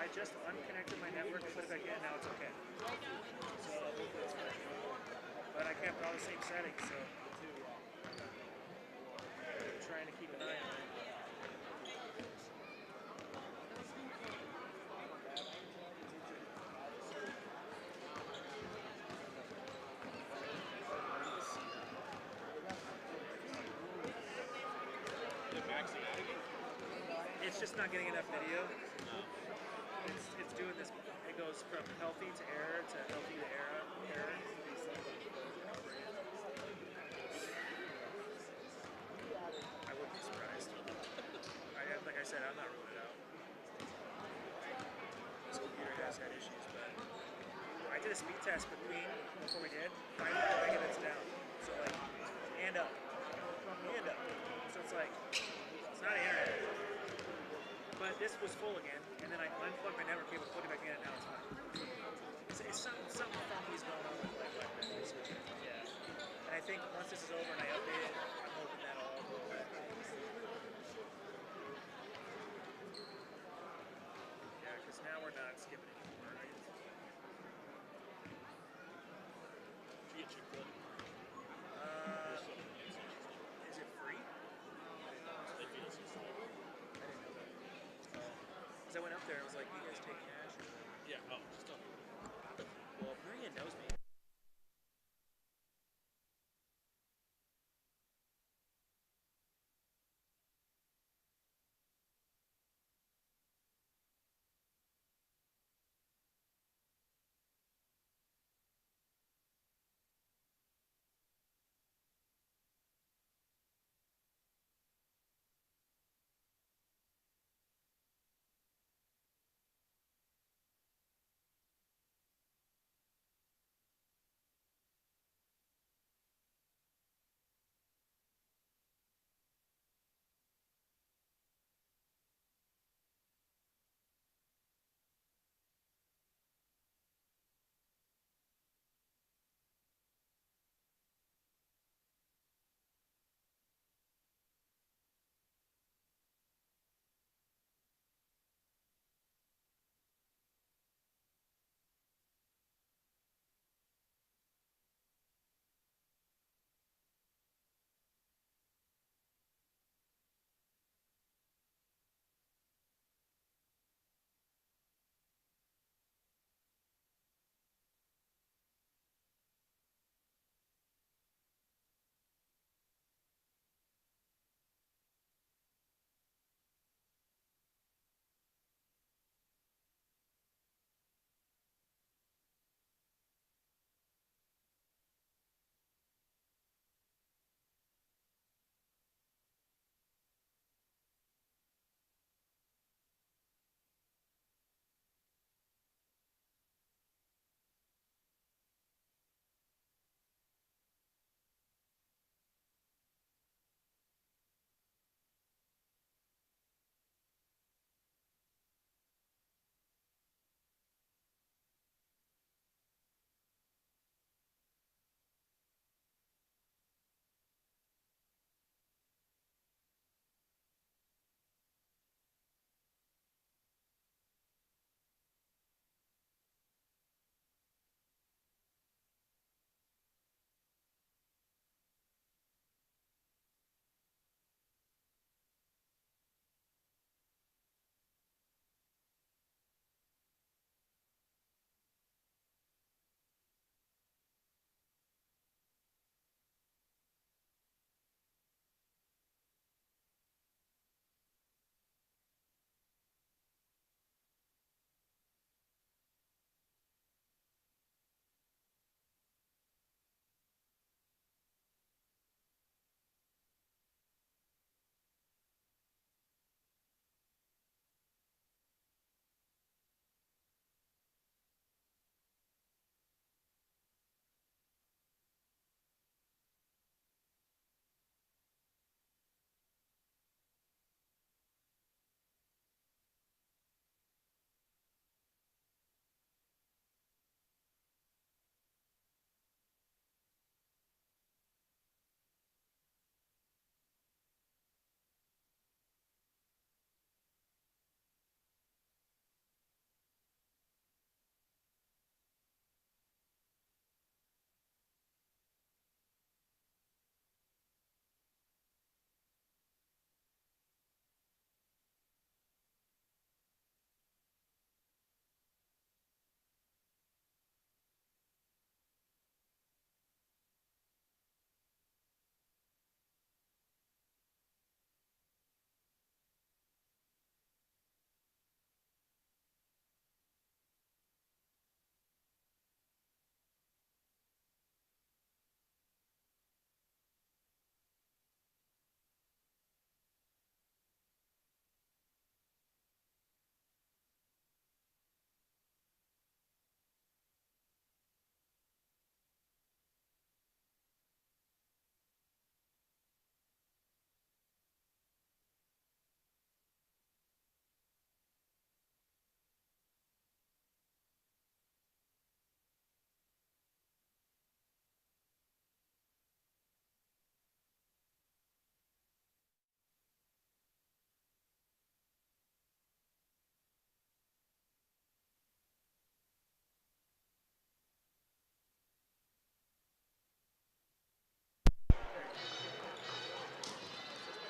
I just unconnected my network and put it back in, now it's okay. So hopefully it's fine. But I kept all the same settings, so I'm trying to keep an eye on it. It's just not getting enough video. It's doing this. It goes from healthy to error to healthy to error. I wouldn't be surprised. Like I said, I'm not ruling it out. This computer has had issues, but I did a speed test before we did. 5 megabits down. So like, and up. So it's like, it's not internet. But this was full again, and then I unplugged my network cable, plugged it back in, and now it's fine. It's something funky is going on with my Wi-Fi. So, yeah. And I think once this is over and I update it, I'm hoping that'll all go back. Yeah, because now we're not skipping anymore, right? Did you get Chick-fil-A? Is it free? They feed us this thing. I went up there and was like, you guys take cash? Yeah, oh, just tell me. Well, Maria knows me.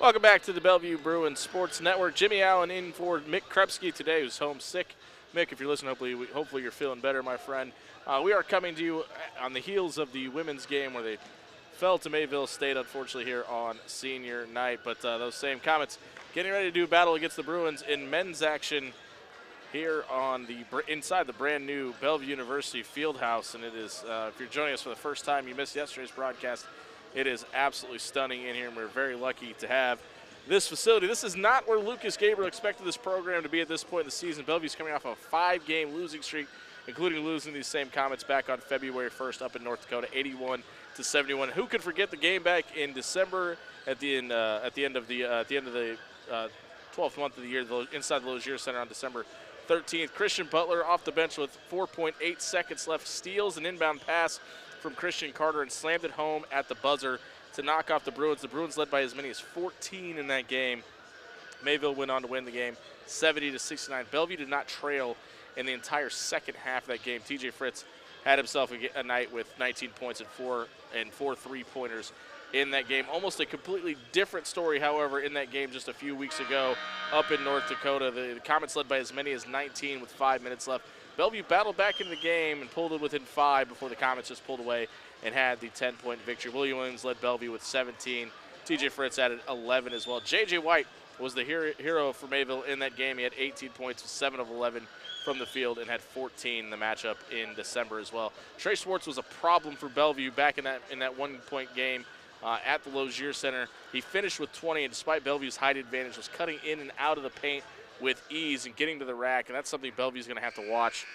Welcome back to the Bellevue Bruins Sports Network. Jimmy Allen in for Mick Krepsky today, who's homesick. Mick, if you're listening, hopefully you're feeling better, my friend. We are coming to you on the heels of the women's game where they fell to Mayville State, unfortunately, here on senior night. But those same Comets getting ready to do battle against the Bruins in men's action here on inside the brand new Bellevue University Fieldhouse. And it is, if you're joining us for the first time, you missed yesterday's broadcast. It is absolutely stunning in here, and we're very lucky to have this facility. This is not where Lucas Gabriel expected this program to be at this point in the season. Bellevue's coming off a 5-game losing streak, including losing these same Comets back on February 1st up in North Dakota, 81-71. Who could forget the game back in December at the end of the 12th month of the year, inside the Lozier Center on December 13th. Christian Butler off the bench with 4.8 seconds left, steals an inbound pass from Christian Carter and slammed it home at the buzzer to knock off the Bruins. The Bruins led by as many as 14 in that game. Mayville went on to win the game 70-69. Bellevue did not trail in the entire second half of that game. TJ Fritz had himself a night with 19 points and four three-pointers in that game. Almost a completely different story, however, in that game just a few weeks ago up in North Dakota. The Comets led by as many as 19 with 5 minutes left. Bellevue battled back into the game and pulled it within 5 before the Comets just pulled away and had the 10-point victory. William Williams led Bellevue with 17. TJ Fritz added 11 as well. J.J. White was the hero for Mayville in that game. He had 18 points with 7 of 11 from the field and had 14 in the matchup in December as well. Trey Schwartz was a problem for Bellevue back in that one-point game at the Lozier Center. He finished with 20, and despite Bellevue's height advantage, was cutting in and out of the paint with ease and getting to the rack, and that's something Bellevue's going to have to watch.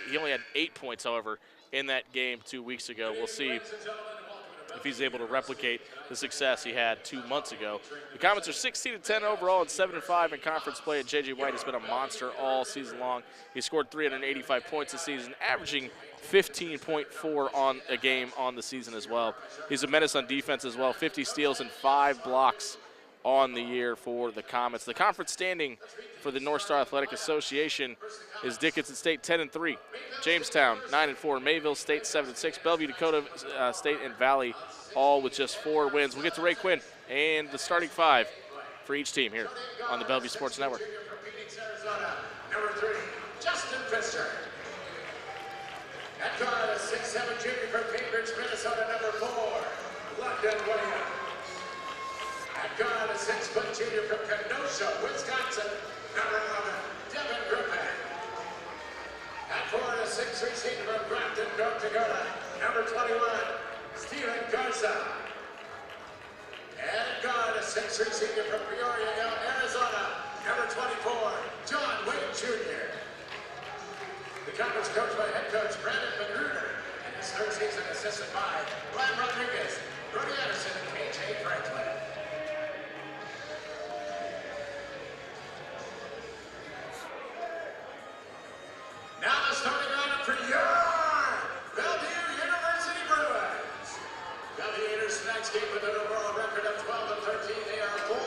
He only had 8 points, however, in that game 2 weeks ago. We'll see if he's able to replicate the success he had 2 months ago. The Comets are 16-10 overall and 7-5 in conference play, and J.J. White has been a monster all season long. He scored 385 points this season, averaging 15.4 on a game on the season as well. He's a menace on defense as well, 50 steals and 5 blocks on the year for the Comets. The conference standing for the North Star Athletic Association is Dickinson State 10-3, Jamestown 9-4, Mayville State 7-6, Bellevue, Dakota State, and Valley all with just 4 wins. We'll get to Ray Quinn and the starting 5 for each team here on the Bellevue Sports Network. Number 3, Justin Pfister. At guard, a 6'7" junior from Cambridge, Minnesota, number 4, London Williams. At guard, a 6-foot junior from Kenosha, Wisconsin, number 11, Devin Griffin. At forward, a 6'3" senior from Grafton, North Dakota, number 21, Steven Garza. And at guard, a 6'3" senior from Peoria, Arizona, number 24, John Wayne Jr. The Comets coached by head coach Brandon Magruder, and his third season assisted by Ryan Rodriguez, Brody Anderson, and KJ Franklin. Now the starting lineup for your Bellevue University Bruins. Bellevue enters tonight's game with an overall record of 12-13. They are 4-8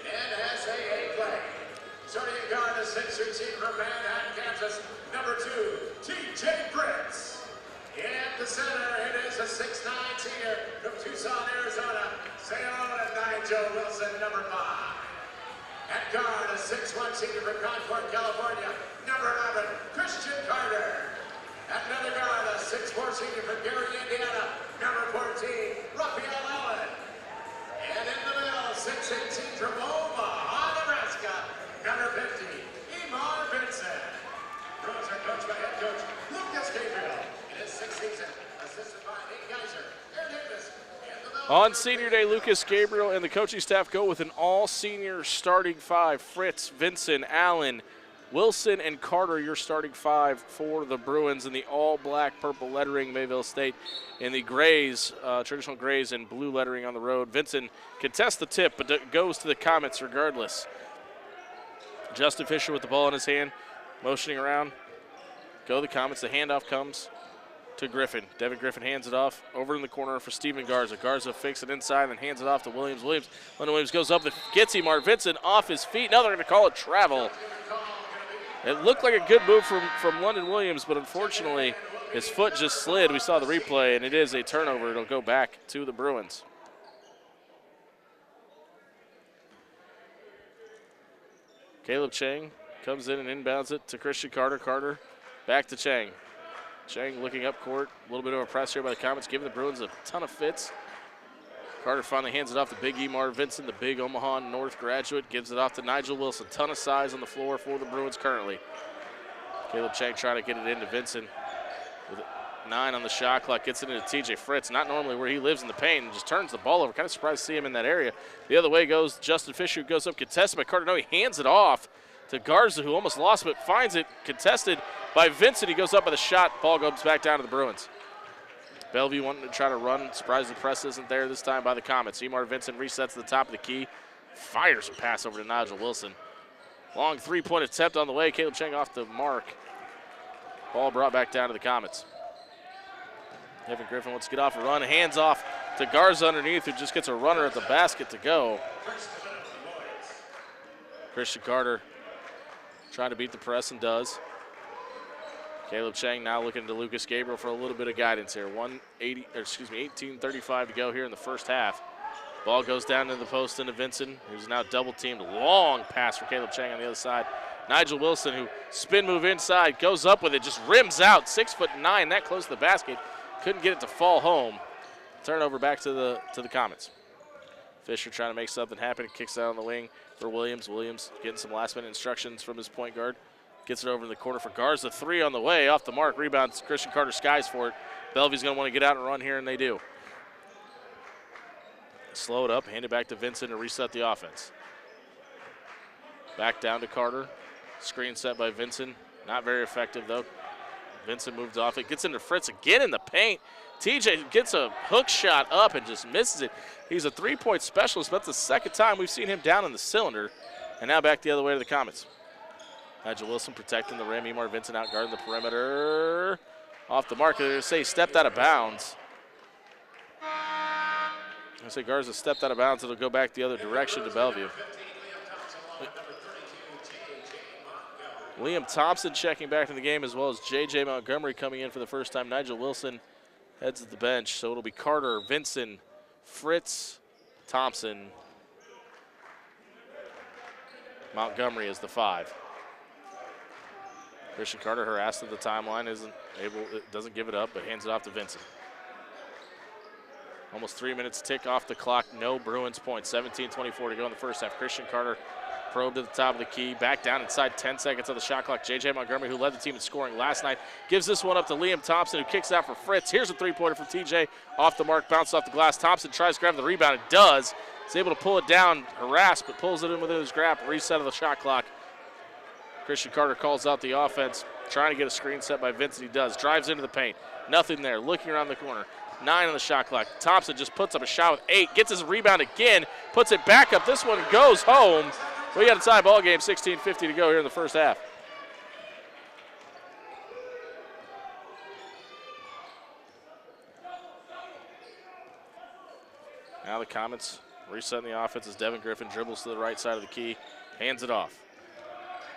in NSAA play. Starting in guard, a 6'3" senior from Manhattan, Kansas, number 2, TJ Fritz. In the center, it is a 6'9" senior from Tucson, Arizona, say hello to Nigel Wilson, number 5. At guard, a 6'1" senior from Concord, California, number 11, Christian Carter. At another guard, a 6'4" senior from Gary, Indiana, number 14, Raphael Allen. And in the middle, 6'8" senior from Omaha, Nebraska, number 50, Emar Vincent. Bruins are coached by head coach Lucas Gabriel in his 6th season, assisted by Nate Geiser, Aaron Davis. On senior day, Lucas Gabriel and the coaching staff go with an all-senior starting 5. Fritz, Vincent, Allen, Wilson, and Carter, your starting 5 for the Bruins in the all-black purple lettering, Mayville State, in the grays, traditional grays and blue lettering on the road. Vincent contests the tip, but goes to the Comets regardless. Justin Fisher with the ball in his hand, motioning around. Go the Comets. The handoff comes to Griffin. Devin Griffin hands it off over in the corner for Steven Garza. Garza fakes it inside and hands it off to Williams. Leonard Williams goes up and gets him. Mark Vincent off his feet. Now they're going to call it travel. It looked like a good move from London Williams, but unfortunately his foot just slid. We saw the replay, and it is a turnover. It'll go back to the Bruins. Caleb Chang comes in and inbounds it to Christian Carter. Carter back to Chang. Chang looking up court. A little bit of a press here by the Comets, giving the Bruins a ton of fits. Carter finally hands it off to Big Emar Vincent, the big Omaha North graduate. Gives it off to Nigel Wilson. Ton of size on the floor for the Bruins currently. Caleb Chang trying to get it into Vincent with 9 on the shot clock. Gets it into TJ Fritz. Not normally where he lives in the paint, and just turns the ball over. Kind of surprised to see him in that area. The other way goes Justin Fisher, who goes up contested by Carter. No, he hands it off to Garza, who almost lost it, but finds it contested by Vincent. He goes up with a shot. Ball goes back down to the Bruins. Bellevue wanting to try to run. Surprised the press isn't there this time by the Comets. Emar Vincent resets to the top of the key. Fires a pass over to Nigel Wilson. Long three-point attempt on the way. Caleb Chang off the mark. Ball brought back down to the Comets. Evan Griffin wants to get off a run. Hands off to Garza underneath, who just gets a runner at the basket to go. Christian Carter trying to beat the press and does. Caleb Chang now looking to Lucas Gabriel for a little bit of guidance here. 18:35 to go here in the first half. Ball goes down to the post into Vincent, who's now double teamed. Long pass for Caleb Chang on the other side. Nigel Wilson, who spin move inside, goes up with it, just rims out. 6'9", that close to the basket. Couldn't get it to fall home. Turnover back to the Comets. Fisher trying to make something happen. Kicks out on the wing for Williams. Williams getting some last-minute instructions from his point guard. Gets it over in the corner for Garza. 3 on the way, off the mark. Rebounds. Christian Carter skies for it. Bellevue's going to want to get out and run here, and they do. Slow it up, hand it back to Vincent to reset the offense. Back down to Carter. Screen set by Vincent. Not very effective, though. Vincent moves off it. Gets into Fritz again in the paint. TJ gets a hook shot up and just misses it. He's a three-point specialist, but that's the second time we've seen him down in the cylinder. And now back the other way to the Comets. Nigel Wilson protecting the rim. Emar Vincent out guarding the perimeter. Off the mark. They're going to say stepped out of bounds. I say Garza stepped out of bounds. It'll go back the other direction to Bellevue. Liam Thompson checking back in the game, as well as J.J. Montgomery coming in for the first time. Nigel Wilson heads to the bench. So it'll be Carter, Vincent, Fritz, Thompson. Montgomery is the 5. Christian Carter harassed at the timeline, doesn't give it up, but hands it off to Vincent. Almost 3 minutes tick off the clock. No Bruins points. 17:24 to go in the first half. Christian Carter probe to the top of the key. Back down inside 10 seconds of the shot clock. J.J. Montgomery, who led the team in scoring last night, gives this one up to Liam Thompson, who kicks out for Fritz. Here's a three-pointer from TJ. Off the mark, bounced off the glass. Thompson tries to grab the rebound. It does. He's able to pull it down, harassed, but pulls it in within his grasp. Reset of the shot clock. Christian Carter calls out the offense, trying to get a screen set by Vincent. He does. Drives into the paint. Nothing there. Looking around the corner. 9 on the shot clock. Thompson just puts up a shot with 8. Gets his rebound again. Puts it back up. This one goes home. We got a tie ball game. 16:50 to go here in the first half. Now the Comets resetting the offense as Devin Griffin dribbles to the right side of the key. Hands it off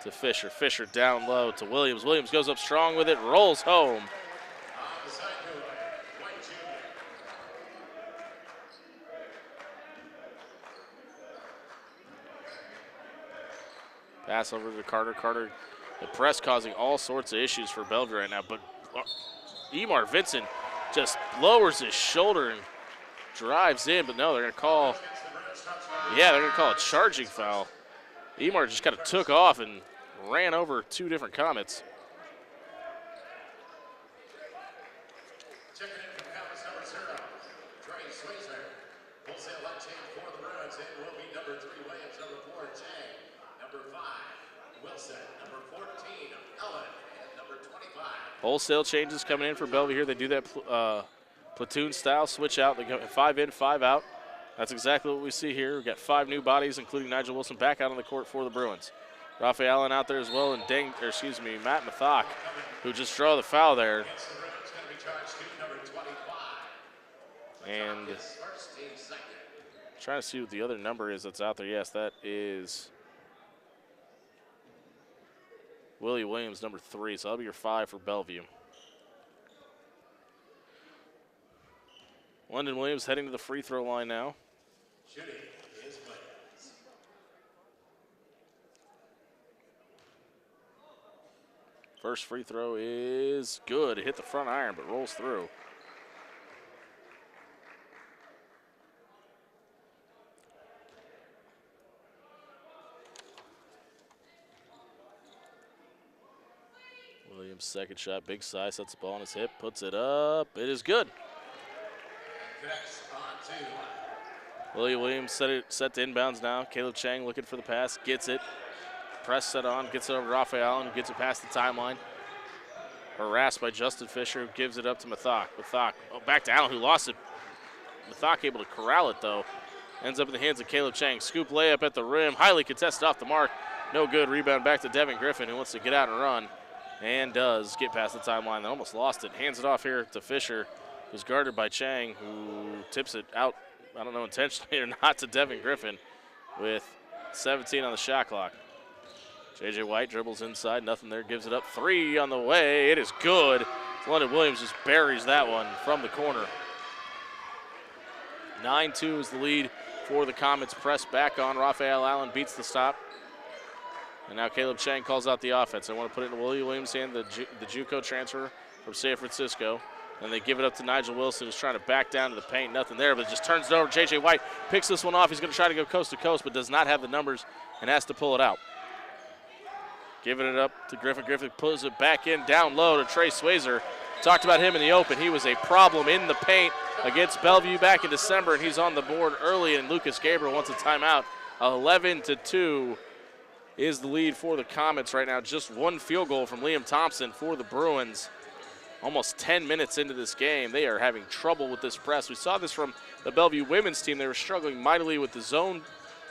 to Fisher. Fisher down low to Williams. Williams goes up strong with it. Rolls home. Pass over to Carter. Carter, the press causing all sorts of issues for Bellevue right now. But Emar Vincent just lowers his shoulder and drives in. But no, they're going to call, they're going to call a charging foul. Emar just kind of took off and ran over 2 different Comets. Checking in from Comets number 0, Trey Swayzer. Wholesale line change for the Bruins. It will be number 3, Williams, number 4, Chang, number 5, Wilson, number 14, Ellen, and number 25. Wholesale changes coming in for Bellevue here. They do that platoon style, switch out. They go 5 in, 5 out. That's exactly what we see here. We've got 5 new bodies, including Nigel Wilson, back out on the court for the Bruins. Rafael Allen out there as well, and Matt Mathok, who just draw the foul there. And trying to see what the other number is that's out there. Yes, that is Willie Williams, number 3. So that'll be your 5 for Bellevue. London Williams heading to the free throw line now. Shooting is Williams. First free throw is good. It hit the front iron, but rolls through. Williams' second shot, big size, sets the ball on his hip, puts it up. It is good. Williams set to inbounds now. Caleb Chang looking for the pass, gets it. Press set on, gets it over to Raphael Allen, gets it past the timeline. Harassed by Justin Fisher, who gives it up to Mathok. Mathok, back to Allen, who lost it. Mathok able to corral it, though. Ends up in the hands of Caleb Chang. Scoop layup at the rim, highly contested off the mark. No good, rebound back to Devin Griffin, who wants to get out and run. And does get past the timeline. They almost lost it. Hands it off here to Fisher, who's guarded by Chang, who tips it out, I don't know intentionally or not, to Devin Griffin with 17 on the shot clock. J.J. White dribbles inside, nothing there, gives it up. 3 on the way, it is good. London Williams just buries that one from the corner. 9-2 is the lead for the Comets. Press back on. Raphael Allen beats the stop. And now Caleb Chang calls out the offense. I want to put it in Williams' hand, the JUCO transfer from San Francisco. And they give it up to Nigel Wilson, who's trying to back down to the paint. Nothing there, but it just turns it over. J.J. White picks this one off. He's going to try to go coast to coast, but does not have the numbers and has to pull it out. Giving it up to Griffin. Griffin pulls it back in down low to Trey Swayzer. Talked about him in the open. He was a problem in the paint against Bellevue back in December, and he's on the board early, and Lucas Gabriel wants a timeout. 11-2 is the lead for the Comets right now. Just one field goal from Liam Thompson for the Bruins. Almost 10 minutes into this game, they are having trouble with this press. We saw this from the Bellevue women's team. They were struggling mightily with the zone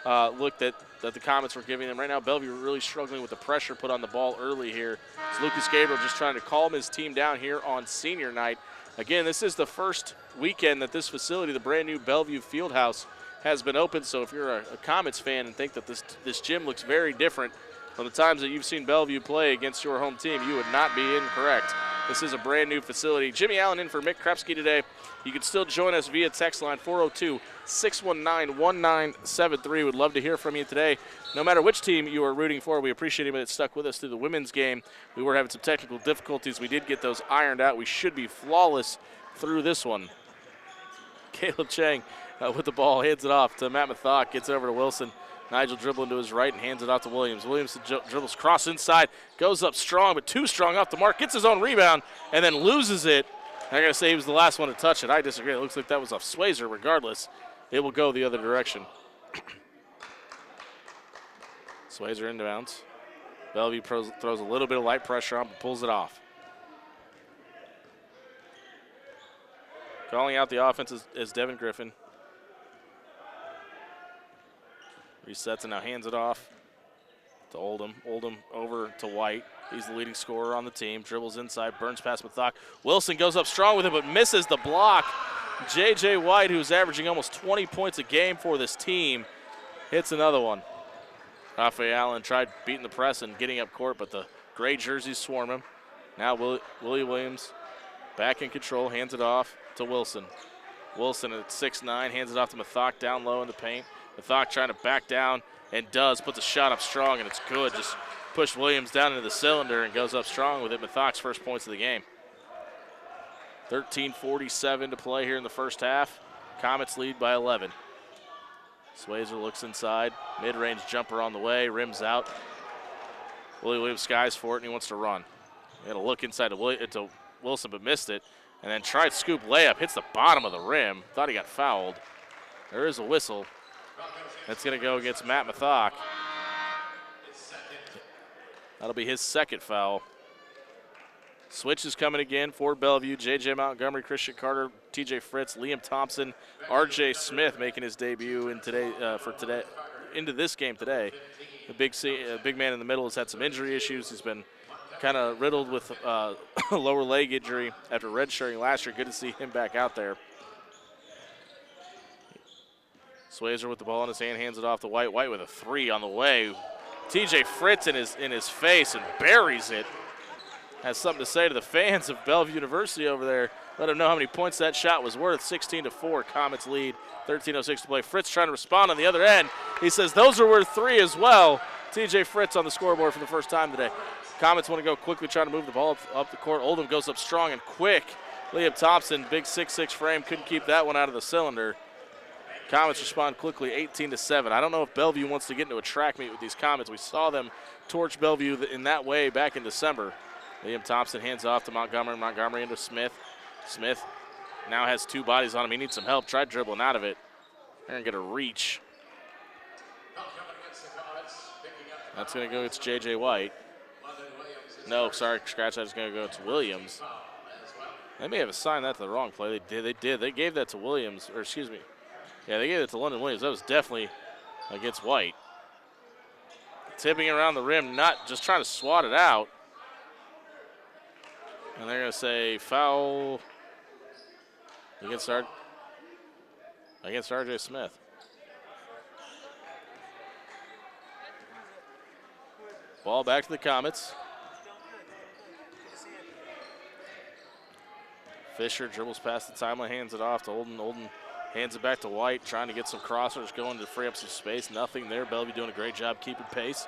look that the Comets were giving them. Right now, Bellevue really struggling with the pressure put on the ball early here. It's Lucas Gabriel just trying to calm his team down here on senior night. Again, this is the first weekend that this facility, the brand new Bellevue Fieldhouse, has been open. So if you're a Comets fan and think that this gym looks very different from the times that you've seen Bellevue play against your home team, you would not be incorrect. This is a brand new facility. Jimmy Allen in for Mick Krepsky today. You can still join us via text line 402-619-1973. Would love to hear from you today. No matter which team you are rooting for, we appreciate anybody that stuck with us through the women's game. We were having some technical difficulties. We did get those ironed out. We should be flawless through this one. Caleb Chang with the ball, hands it off to Matt Mathok, gets over to Wilson. Nigel dribbling to his right and hands it out to Williams. Williams dribbles cross inside, goes up strong, but too strong off the mark, gets his own rebound, and then loses it. And I got to say he was the last one to touch it. I disagree. It looks like that was off Swayzer. Regardless, it will go the other direction. Swayzer inbounds. Bellevue throws a little bit of light pressure on, but pulls it off. Calling out the offense is Devin Griffin. Resets and now hands it off to Oldham. Oldham over to White. He's the leading scorer on the team. Dribbles inside, burns past Mathok. Wilson goes up strong with it, but misses the block. J.J. White, who's averaging almost 20 points a game for this team, hits another one. Raphael Allen tried beating the press and getting up court, but the gray jerseys swarm him. Now Willie Williams back in control, hands it off to Wilson. Wilson at 6'9", hands it off to Mathok down low in the paint. Mathok trying to back down and does, puts a shot up strong, and it's good. Just pushed Williams down into the cylinder and goes up strong with it. Mathok's first points of the game. 13:47 to play here in the first half. Comets lead by 11. Swayzer looks inside. Mid-range jumper on the way, rims out. Willie Williams skies for it, and he wants to run. He had a look inside to Wilson, but missed it. And then tried scoop layup, hits the bottom of the rim. Thought he got fouled. There is a whistle. That's going to go against Matt Mathok. That'll be his second foul. Switch is coming again for Bellevue. J.J. Montgomery, Christian Carter, T.J. Fritz, Liam Thompson, R.J. Smith making his debut into this game today. The big man in the middle has had some injury issues. He's been kind of riddled with lower leg injury after redshirting last year. Good to see him back out there. Swayzer with the ball in his hand, hands it off to White. White with a 3 on the way. T.J. Fritz in his face and buries it. Has something to say to the fans of Bellevue University over there. Let them know how many points that shot was worth. 16-4, Comets lead. 13:06 to play. Fritz trying to respond on the other end. He says those are worth 3 as well. T.J. Fritz on the scoreboard for the first time today. Comets want to go quickly, trying to move the ball up the court. Oldham goes up strong and quick. Liam Thompson, big 6'6" frame, couldn't keep that one out of the cylinder. Comets respond quickly, 18-7. I don't know if Bellevue wants to get into a track meet with these Comets. We saw them torch Bellevue in that way back in December. Liam Thompson hands off to Montgomery. Montgomery into Smith. Smith now has 2 bodies on him. He needs some help. Tried dribbling out of it. They're going to get a reach. That's going to go against J.J. White. No, sorry, scratch that. It's going to go to Williams. They may have assigned that to the wrong play. They did. They gave that to Williams, or excuse me. Yeah, they gave it to London Williams. That was definitely against White. Tipping around the rim, not just trying to swat it out. And they're going to say foul against R.J. Smith. Ball back to the Comets. Fisher dribbles past the timeline, hands it off to Olden. Olden hands it back to White, trying to get some crossers going to free up some space. Nothing there. Bellevue doing a great job keeping pace.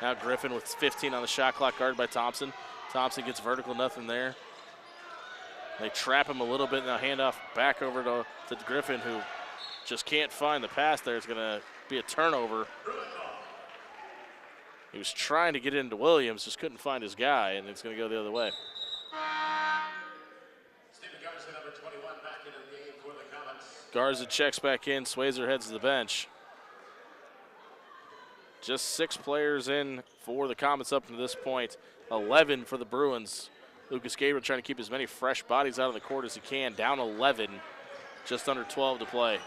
Now Griffin with 15 on the shot clock, guarded by Thompson. Thompson gets vertical, nothing there. They trap him a little bit. Now handoff back over to Griffin, who just can't find the pass there. It's going to be a turnover. He was trying to get into Williams, just couldn't find his guy, and it's going to go the other way. Garza checks back in. Swayzer heads to the bench. Just 6 players in for the Comets up to this point. 11 for the Bruins. Lucas Gabriel trying to keep as many fresh bodies out on the court as he can. Down 11. Just under 12 to play.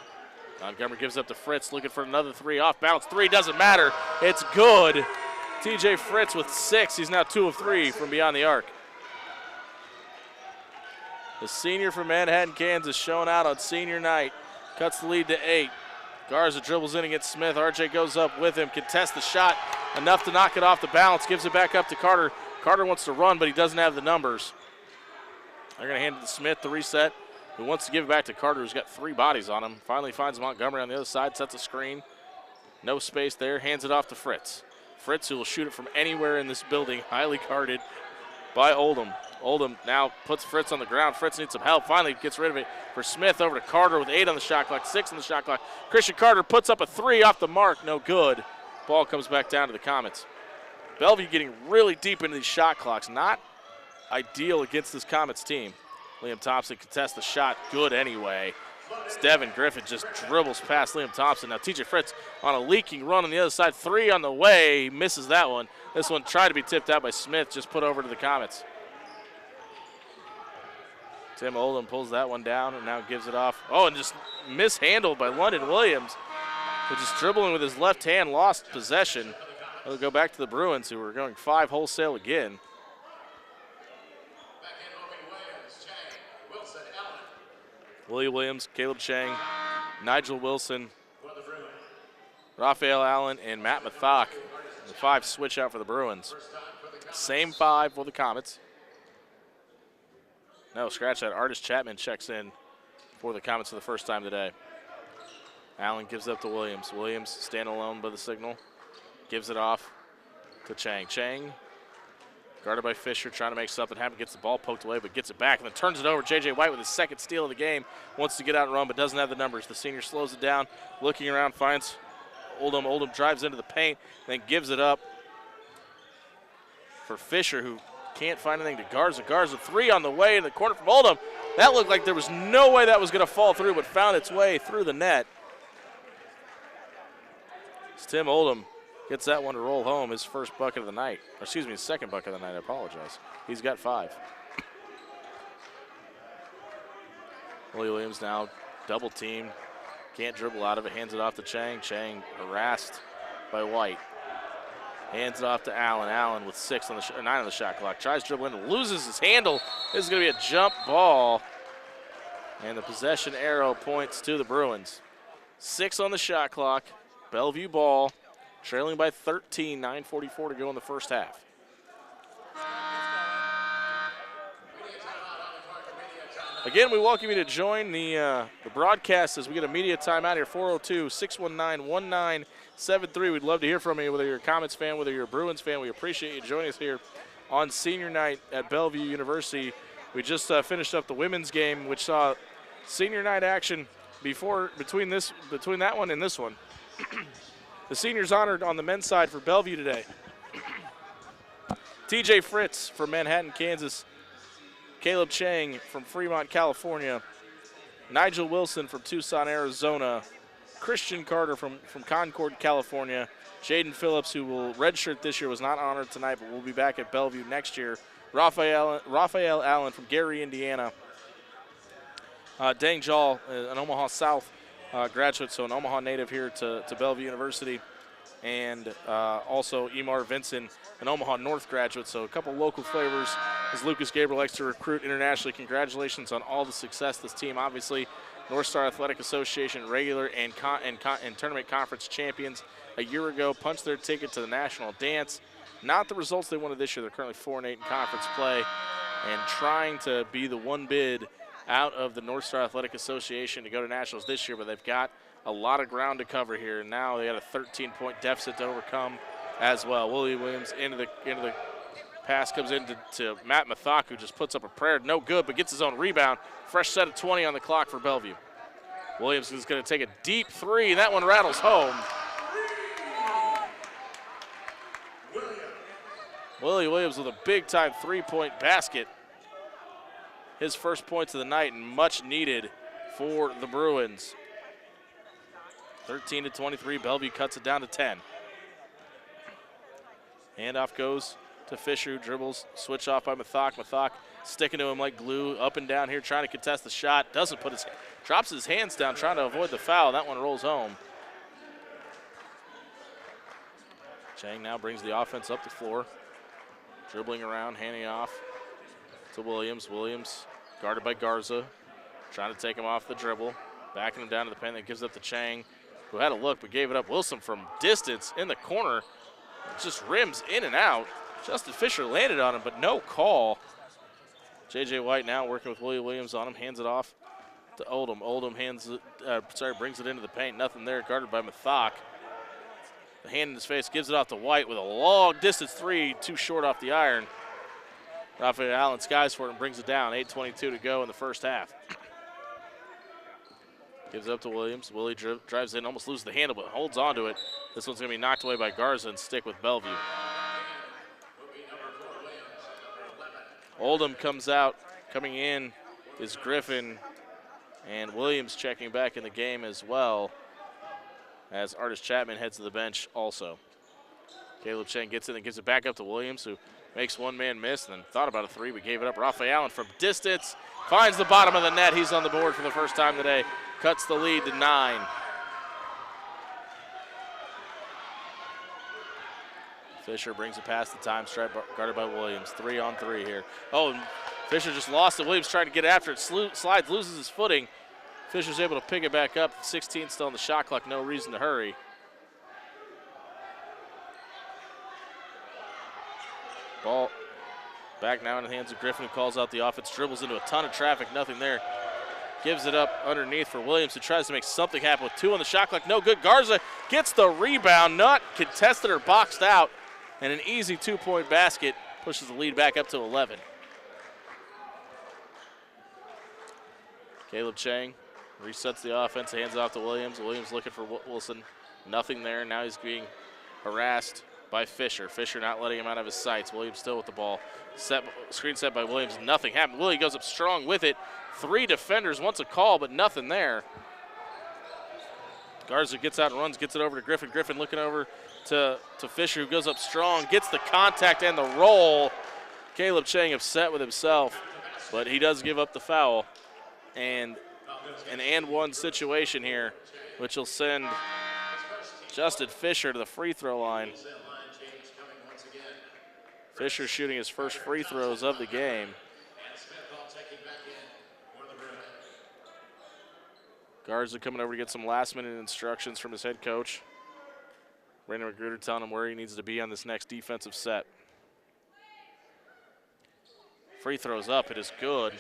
Montgomery gives up to Fritz, looking for another 3. Off bounce 3, doesn't matter. It's good. TJ Fritz with 6. He's now 2 of 3 from beyond the arc. The senior from Manhattan, Kansas, showing out on senior night. Cuts the lead to 8. Garza dribbles in against Smith. RJ goes up with him, contests the shot, enough to knock it off the bounce, gives it back up to Carter. Carter wants to run, but he doesn't have the numbers. They're going to hand it to Smith to reset, who wants to give it back to Carter, who's got 3 bodies on him. Finally finds Montgomery on the other side, sets a screen. No space there, hands it off to Fritz. Fritz, who will shoot it from anywhere in this building, highly guarded by Oldham. Oldham now puts Fritz on the ground. Fritz needs some help. Finally gets rid of it for Smith. Over to Carter with 8 on the shot clock, 6 on the shot clock. Christian Carter puts up a 3 off the mark. No good. Ball comes back down to the Comets. Bellevue getting really deep into these shot clocks. Not ideal against this Comets team. Liam Thompson contests the shot. Good anyway. It's Devin Griffin just dribbles past Liam Thompson. Now TJ Fritz on a leaking run on the other side. 3 on the way. He misses that one. This one tried to be tipped out by Smith. Just put over to the Comets. Tim Oldham pulls that one down and now gives it off. Oh, and just mishandled by London Williams, who just dribbling with his left hand lost possession. It'll go back to the Bruins, who are going 5 wholesale again. Willie Williams, Caleb Chang, Nigel Wilson, Raphael Allen, and Matt Mathok. The 5 switch out for the Bruins. Same 5 for the Comets. No, scratch that. Artis Chapman checks in for the Comets for the first time today. Allen gives up to Williams. Williams standing alone by the signal. Gives it off to Chang. Chang, guarded by Fisher, trying to make something happen. Gets the ball poked away, but gets it back and then turns it over. J.J. White with his 2nd steal of the game. Wants to get out and run, but doesn't have the numbers. The senior slows it down. Looking around, finds Oldham. Oldham drives into the paint, then gives it up for Fisher, who can't find anything to Garza. Garza 3 on the way in the corner from Oldham. That looked like there was no way that was going to fall through, but found its way through the net. It's Tim Oldham gets that one to roll home, his first bucket of the night. Or excuse me, his 2nd bucket of the night, I apologize. He's got 5. Willie Williams now double teamed. Can't dribble out of it, hands it off to Chang. Chang harassed by White. Hands it off to Allen. Allen with 9 on the shot clock. Tries dribbling and loses his handle. This is going to be a jump ball. And the possession arrow points to the Bruins. 6 on the shot clock. Bellevue ball. Trailing by 13. 9:44 to go in the first half. Again, we welcome you to join the broadcast as we get a media timeout here. 402-619-1973. We'd love to hear from you, whether you're a Comets fan, whether you're a Bruins fan. We appreciate you joining us here on senior night at Bellevue University. We just finished up the women's game, which saw senior night action between that one and this one. The seniors honored on the men's side for Bellevue today. TJ Fritz from Manhattan, Kansas. Caleb Chang from Fremont, California. Nigel Wilson from Tucson, Arizona. Christian Carter from Concord, California. Jaden Phillips, who will redshirt this year, was not honored tonight, but will be back at Bellevue next year. Raphael Allen from Gary, Indiana. Dang Jal, an Omaha South graduate, so an Omaha native here to Bellevue University. And also Emar Vinson, an Omaha North graduate, so a couple local flavors as Lucas Gabriel likes to recruit internationally. Congratulations on all the success this team. Obviously, North Star Athletic Association regular and tournament conference champions a year ago, punched their ticket to the national dance. Not the results they wanted this year. They're currently 4-8 in conference play and trying to be the one bid out of the North Star Athletic Association to go to nationals this year, but they've got a lot of ground to cover here. And now they got a 13-point deficit to overcome as well. Willie Williams into the pass comes into Matt Mathak, who just puts up a prayer. No good, but gets his own rebound. Fresh set of 20 on the clock for Bellevue. Williams is going to take a deep three, and that one rattles home. Willie Williams with a big-time three-point basket. His first points of the night and much needed for the Bruins. 13-23, Bellevue cuts it down to 10. Handoff goes to Fisher, who dribbles, switch off by Mathak. Mathak sticking to him like glue, up and down here, trying to contest the shot. Drops his hands down, trying to avoid the foul. That one rolls home. Chang now brings the offense up the floor. Dribbling around, handing off to Williams. Williams guarded by Garza, trying to take him off the dribble. Backing him down to the pen, that gives up to Chang, who had a look but gave it up. Wilson from distance in the corner, just rims in and out. Justin Fisher landed on him, but no call. J.J. White now working with Willie Williams on him, hands it off to Oldham. Oldham brings it into the paint. Nothing there, guarded by Mathak. The hand in his face, gives it off to White with a long distance three, too short off the iron. Raphael Allen skies for it and brings it down. 8:22 to go in the first half. Gives it up to Williams. Willie drives in, almost loses the handle, but holds on to it. This one's going to be knocked away by Garza and stick with Bellevue. Oldham comes out. Coming in is Griffin, and Williams checking back in the game as well, as Artis Chapman heads to the bench also. Caleb Chang gets in and gives it back up to Williams, who makes one man miss and then thought about a three but gave it up. Raphael Allen from distance finds the bottom of the net. He's on the board for the first time today. Cuts the lead to 9. Fisher brings it past the time stripe, guarded by Williams. 3-on-3 here. Oh, and Fisher just lost it. Williams trying to get after it. Slides, loses his footing. Fisher's able to pick it back up. 16 still on the shot clock. No reason to hurry. Ball back now in the hands of Griffin, who calls out the offense. Dribbles into a ton of traffic. Nothing there. Gives it up underneath for Williams, who tries to make something happen with 2 on the shot clock. No good. Garza gets the rebound. Not contested or boxed out. And an easy 2-point basket pushes the lead back up to 11. Caleb Chang resets the offense, hands it off to Williams. Williams looking for Wilson. Nothing there. Now he's being harassed by Fisher. Fisher not letting him out of his sights. Williams still with the ball. Screen set by Williams. Nothing happened. Willie goes up strong with it. 3 defenders wants a call, but nothing there. Garza gets out and runs, gets it over to Griffin. Griffin looking over to Fisher, who goes up strong, gets the contact and the roll. Caleb Chang upset with himself, but he does give up the foul. And an and-one situation here, which will send Justin Fisher to the free throw line. Fisher shooting his first free throws of the game. Garza coming over to get some last-minute instructions from his head coach. Brandon Magruder telling him where he needs to be on this next defensive set. Free throws up, it is good.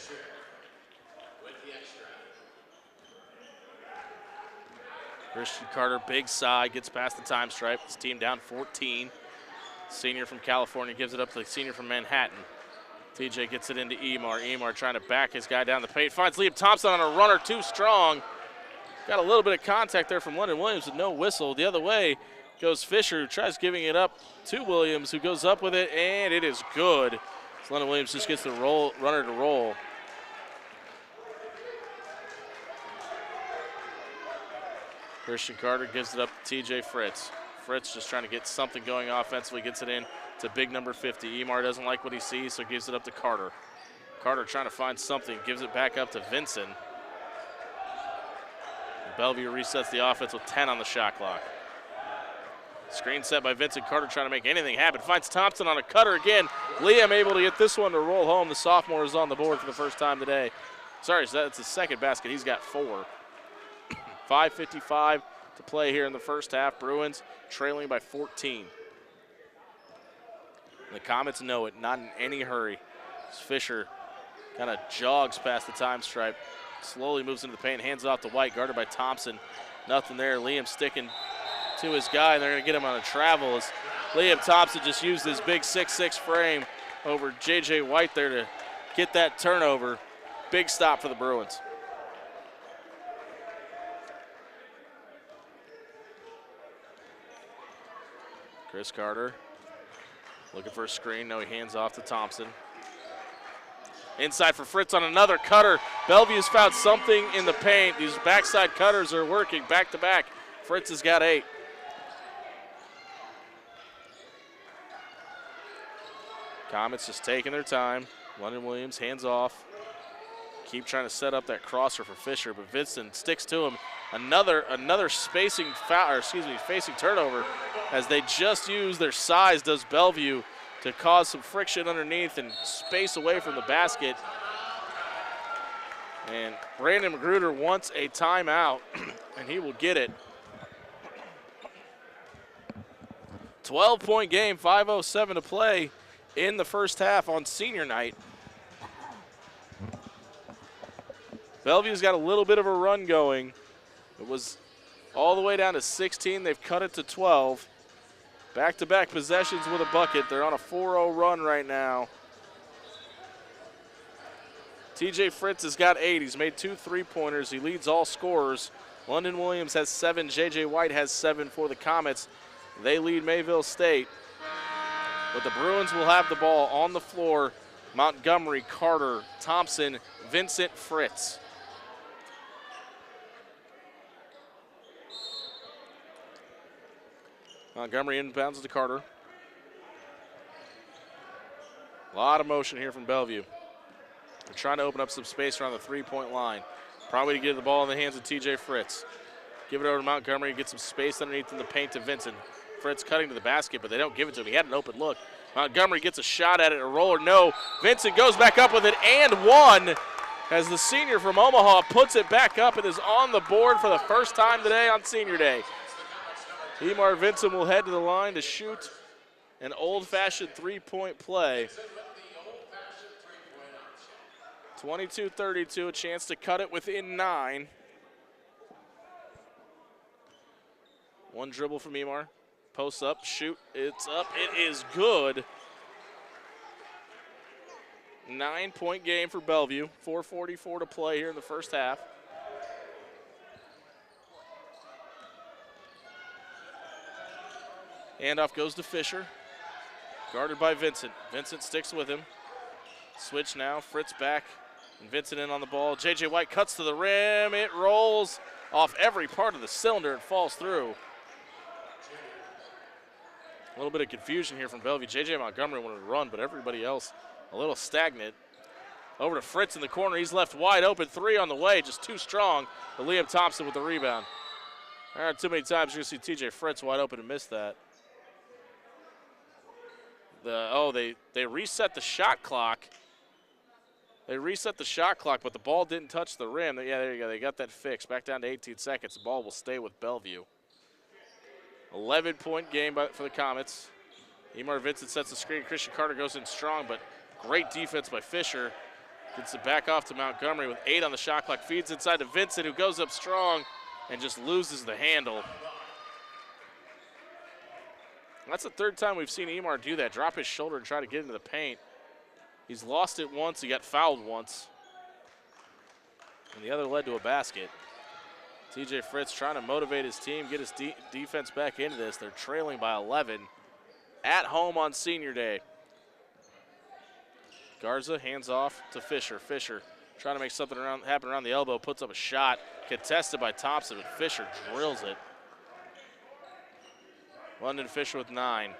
Christian Carter, big side, gets past the time stripe. His team down 14. Senior from California gives it up to the senior from Manhattan. TJ gets it into Emar. Emar trying to back his guy down the paint. Finds Liam Thompson on a runner, too strong. Got a little bit of contact there from London Williams with no whistle. The other way goes Fisher, who tries giving it up to Williams, who goes up with it, and it is good. So London Williams just gets the runner to roll. Christian Carter gives it up to TJ Fritz. Fritz just trying to get something going offensively, gets it in to big number 50. Emar doesn't like what he sees, so gives it up to Carter. Carter trying to find something, gives it back up to Vincent. Bellevue resets the offense with 10 on the shot clock. Screen set by Vincent. Carter trying to make anything happen. Finds Thompson on a cutter again. Liam able to get this one to roll home. The sophomore is on the board for the first time today. Sorry, so that's his second basket. He's got 4. 5:55 to play here in the first half. Bruins trailing by 14. The Comets know it, not in any hurry. As Fisher kind of jogs past the time stripe, slowly moves into the paint, hands it off to White, guarded by Thompson. Nothing there. Liam sticking to his guy, and they're going to get him on a travel as Liam Thompson just used his big 6'6" frame over J.J. White there to get that turnover. Big stop for the Bruins. Chris Carter looking for a screen. No, he hands off to Thompson. Inside for Fritz on another cutter. Bellevue's found something in the paint. These backside cutters are working back to back. Fritz has got 8. Comets just taking their time. London Williams hands off. Keep trying to set up that crosser for Fisher, but Vincent sticks to him. Another spacing foul, or excuse me, facing turnover, as they just use their size, does Bellevue, to cause some friction underneath and space away from the basket. And Brandon Magruder wants a timeout, and he will get it. 12-point game, 5:07 to play in the first half on senior night. Bellevue's got a little bit of a run going. It was all the way down to 16. They've cut it to 12. Back-to-back possessions with a bucket. They're on a 4-0 run right now. TJ Fritz has got 8. He's made 2 3-pointers. He leads all scorers. London Williams has 7. J.J. White has 7 for the Comets. They lead Mayville State. But the Bruins will have the ball on the floor. Montgomery, Carter, Thompson, Vincent, Fritz. Montgomery inbounds to Carter. A lot of motion here from Bellevue. They're trying to open up some space around the 3-point line. Probably to get the ball in the hands of TJ Fritz. Give it over to Montgomery, get some space underneath in the paint to Vincent. Fritz cutting to the basket, but they don't give it to him. He had an open look. Montgomery gets a shot at it, a roller, no. Vincent goes back up with it, and one, as the senior from Omaha puts it back up and is on the board for the first time today on senior day. Emar Vincent will head to the line to shoot an old-fashioned 3-point play. 22-32, a chance to cut it within 9. One dribble from Emar. Post up, shoot, it's up, it is good. 9-point game for Bellevue. 4:44 to play here in the first half. Handoff goes to Fisher. Guarded by Vincent. Vincent sticks with him. Switch now, Fritz back, and Vincent in on the ball. J.J. White cuts to the rim. It rolls off every part of the cylinder and falls through. A little bit of confusion here from Bellevue. J.J. Montgomery wanted to run, but everybody else a little stagnant. Over to Fritz in the corner. He's left wide open. 3 on the way, just too strong. But Liam Thompson with the rebound. There aren't too many times you're going to see T.J. Fritz wide open and miss that. They reset the shot clock. They reset the shot clock, but the ball didn't touch the rim. Yeah, there you go. They got that fixed. Back down to 18 seconds. The ball will stay with Bellevue. 11-point game for the Comets. Emar Vincent sets the screen. Christian Carter goes in strong, but great defense by Fisher. Gets it back off to Montgomery with 8 on the shot clock. Feeds inside to Vincent, who goes up strong and just loses the handle. That's the third time we've seen Emar do that, drop his shoulder and try to get into the paint. He's lost it once, he got fouled once. And the other led to a basket. TJ Fritz trying to motivate his team, get his defense back into this. They're trailing by 11 at home on senior day. Garza hands off to Fisher. Fisher trying to make something happen around the elbow, puts up a shot, contested by Thompson, but Fisher drills it. London Fisher with 9.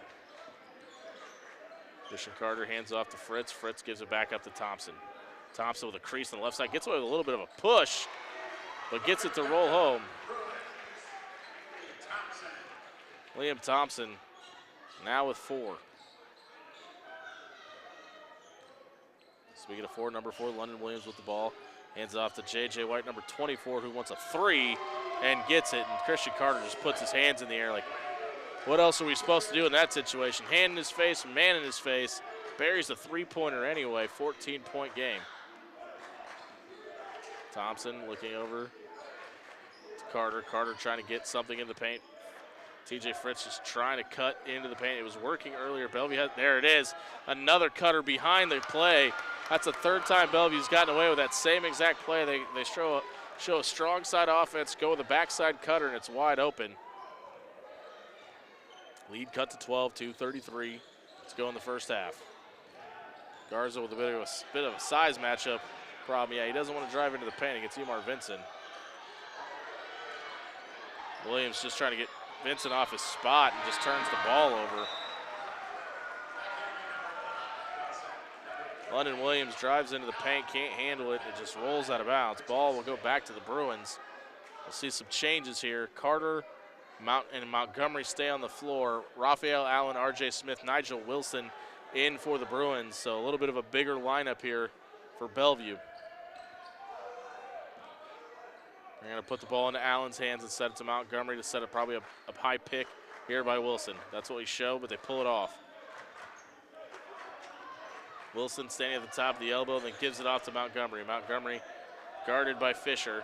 Christian Carter hands off to Fritz. Fritz gives it back up to Thompson. Thompson with a crease on the left side, gets away with a little bit of a push, but gets it to roll home. Liam Thompson now with 4. Speaking of 4, number 4, London Williams with the ball. Hands off to J.J. White, number 24, who wants a 3 and gets it. And Christian Carter just puts his hands in the air like, what else are we supposed to do in that situation? Hand in his face, man in his face. Buries the 3-pointer anyway, 14-point game. Thompson looking over to Carter. Carter trying to get something in the paint. TJ Fritz just trying to cut into the paint. It was working earlier. Bellevue, there it is. Another cutter behind the play. That's the third time Bellevue's gotten away with that same exact play. They show a strong side offense, go with a backside cutter, and it's wide open. Lead cut to 12, 2:33. Let's go in the first half. Garza with a bit of a size matchup problem. Yeah, he doesn't want to drive into the paint against Emar Vincent. Williams just trying to get Vincent off his spot and just turns the ball over. London Williams drives into the paint, can't handle it. It just rolls out of bounds. Ball will go back to the Bruins. We'll see some changes here. Carter and Montgomery stay on the floor. Raphael Allen, R.J. Smith, Nigel Wilson in for the Bruins. So a little bit of a bigger lineup here for Bellevue. They're going to put the ball into Allen's hands and set it to Montgomery to set up probably a high pick here by Wilson. That's what we show, but they pull it off. Wilson standing at the top of the elbow, then gives it off to Montgomery. Montgomery guarded by Fisher.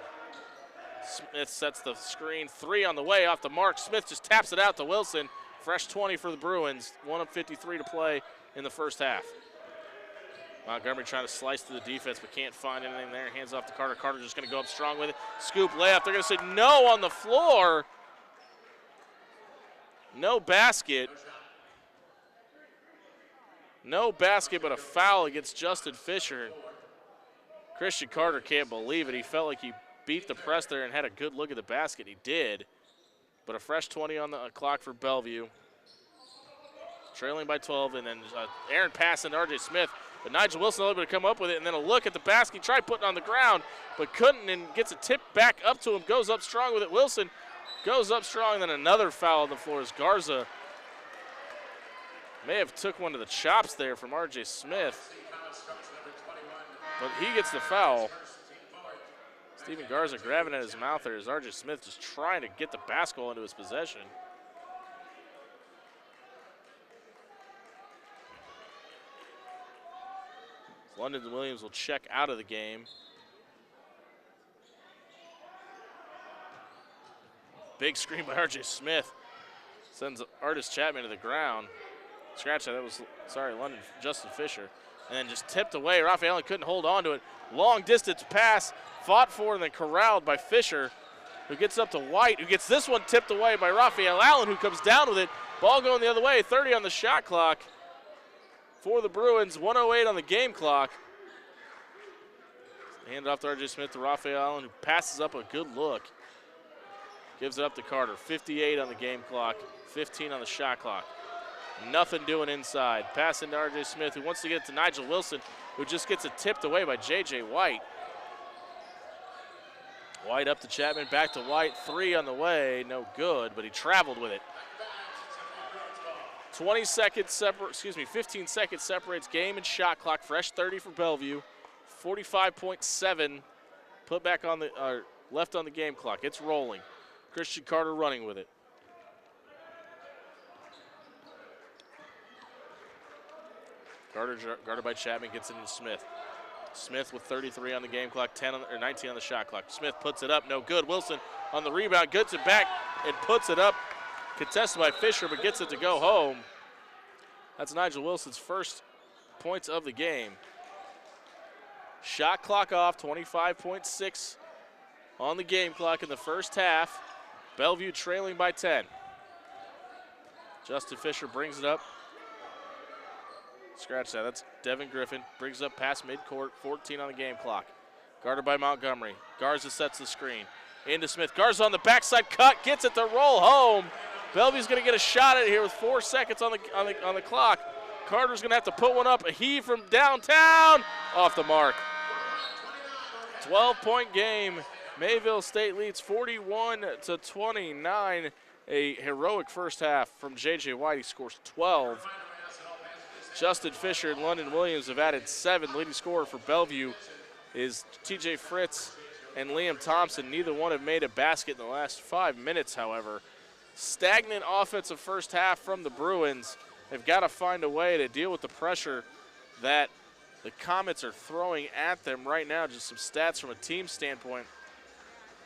Smith sets the screen, 3 on the way off the mark. Smith just taps it out to Wilson. Fresh 20 for the Bruins, 1 of 53 to play in the first half. Montgomery trying to slice through the defense, but can't find anything there. Hands off to Carter. Carter just going to go up strong with it. Scoop layup. They're going to say no on the floor. No basket. No basket, but a foul against Justin Fisher. Christian Carter can't believe it. He felt like he beat the press there and had a good look at the basket. He did. But a fresh 20 on the clock for Bellevue. Trailing by 12, and then Aaron pass into R.J. Smith. But Nigel Wilson able to come up with it, and then a look at the basket. He tried putting it on the ground, but couldn't, and gets a tip back up to him. Goes up strong with it. Wilson goes up strong, then another foul on the floor as Garza may have took one to the chops there from R.J. Smith. But he gets the foul. Steven Garza grabbing at his mouth there as R.J. Smith just trying to get the basketball into his possession. London Williams will check out of the game. Big screen by R.J. Smith. Sends Artis Chapman to the ground. Scratch that, London, Justin Fisher. And then just tipped away. Raphael Allen couldn't hold on to it. Long distance pass, fought for and then corralled by Fisher, who gets up to White, who gets this one tipped away by Raphael Allen, who comes down with it. Ball going the other way, 30 on the shot clock for the Bruins, 1:08 on the game clock. Hand it off to R.J. Smith to Raphael Allen, who passes up a good look. Gives it up to Carter, 58 on the game clock, 15 on the shot clock. Nothing doing inside. Pass into R.J. Smith, who wants to get it to Nigel Wilson, who just gets it tipped away by J.J. White. White up to Chapman, back to White. 3 on the way, no good, but he traveled with it. 15 seconds separates game and shot clock. Fresh 30 for Bellevue. 45.7 put back on the left on the game clock. It's rolling. Christian Carter running with it. Carter guarded by Chapman, gets it into Smith. Smith with 33 on the game clock, 19 on the shot clock. Smith puts it up, no good. Wilson on the rebound, gets it back and puts it up contested by Fisher, but gets it to go home. That's Nigel Wilson's first points of the game. Shot clock off, 25.6 on the game clock in the first half. Bellevue trailing by 10. Justin Fisher brings it up. Scratch that. That's Devin Griffin. Brings it up past midcourt. 14 on the game clock. Guarded by Montgomery. Garza sets the screen. Into Smith. Garza on the backside cut. Gets it to roll home. Bellevue's going to get a shot at it here with 4 seconds on the clock. Carter's going to have to put one up. A heave from downtown. Off the mark. 12-point game. Mayville State leads 41-29. A heroic first half from J.J. White. He scores 12. Justin Fisher and London Williams have added 7. Leading scorer for Bellevue is T.J. Fritz and Liam Thompson. Neither one have made a basket in the last 5 minutes, however. Stagnant offensive first half from the Bruins. They've got to find a way to deal with the pressure that the Comets are throwing at them right now. Just some stats from a team standpoint.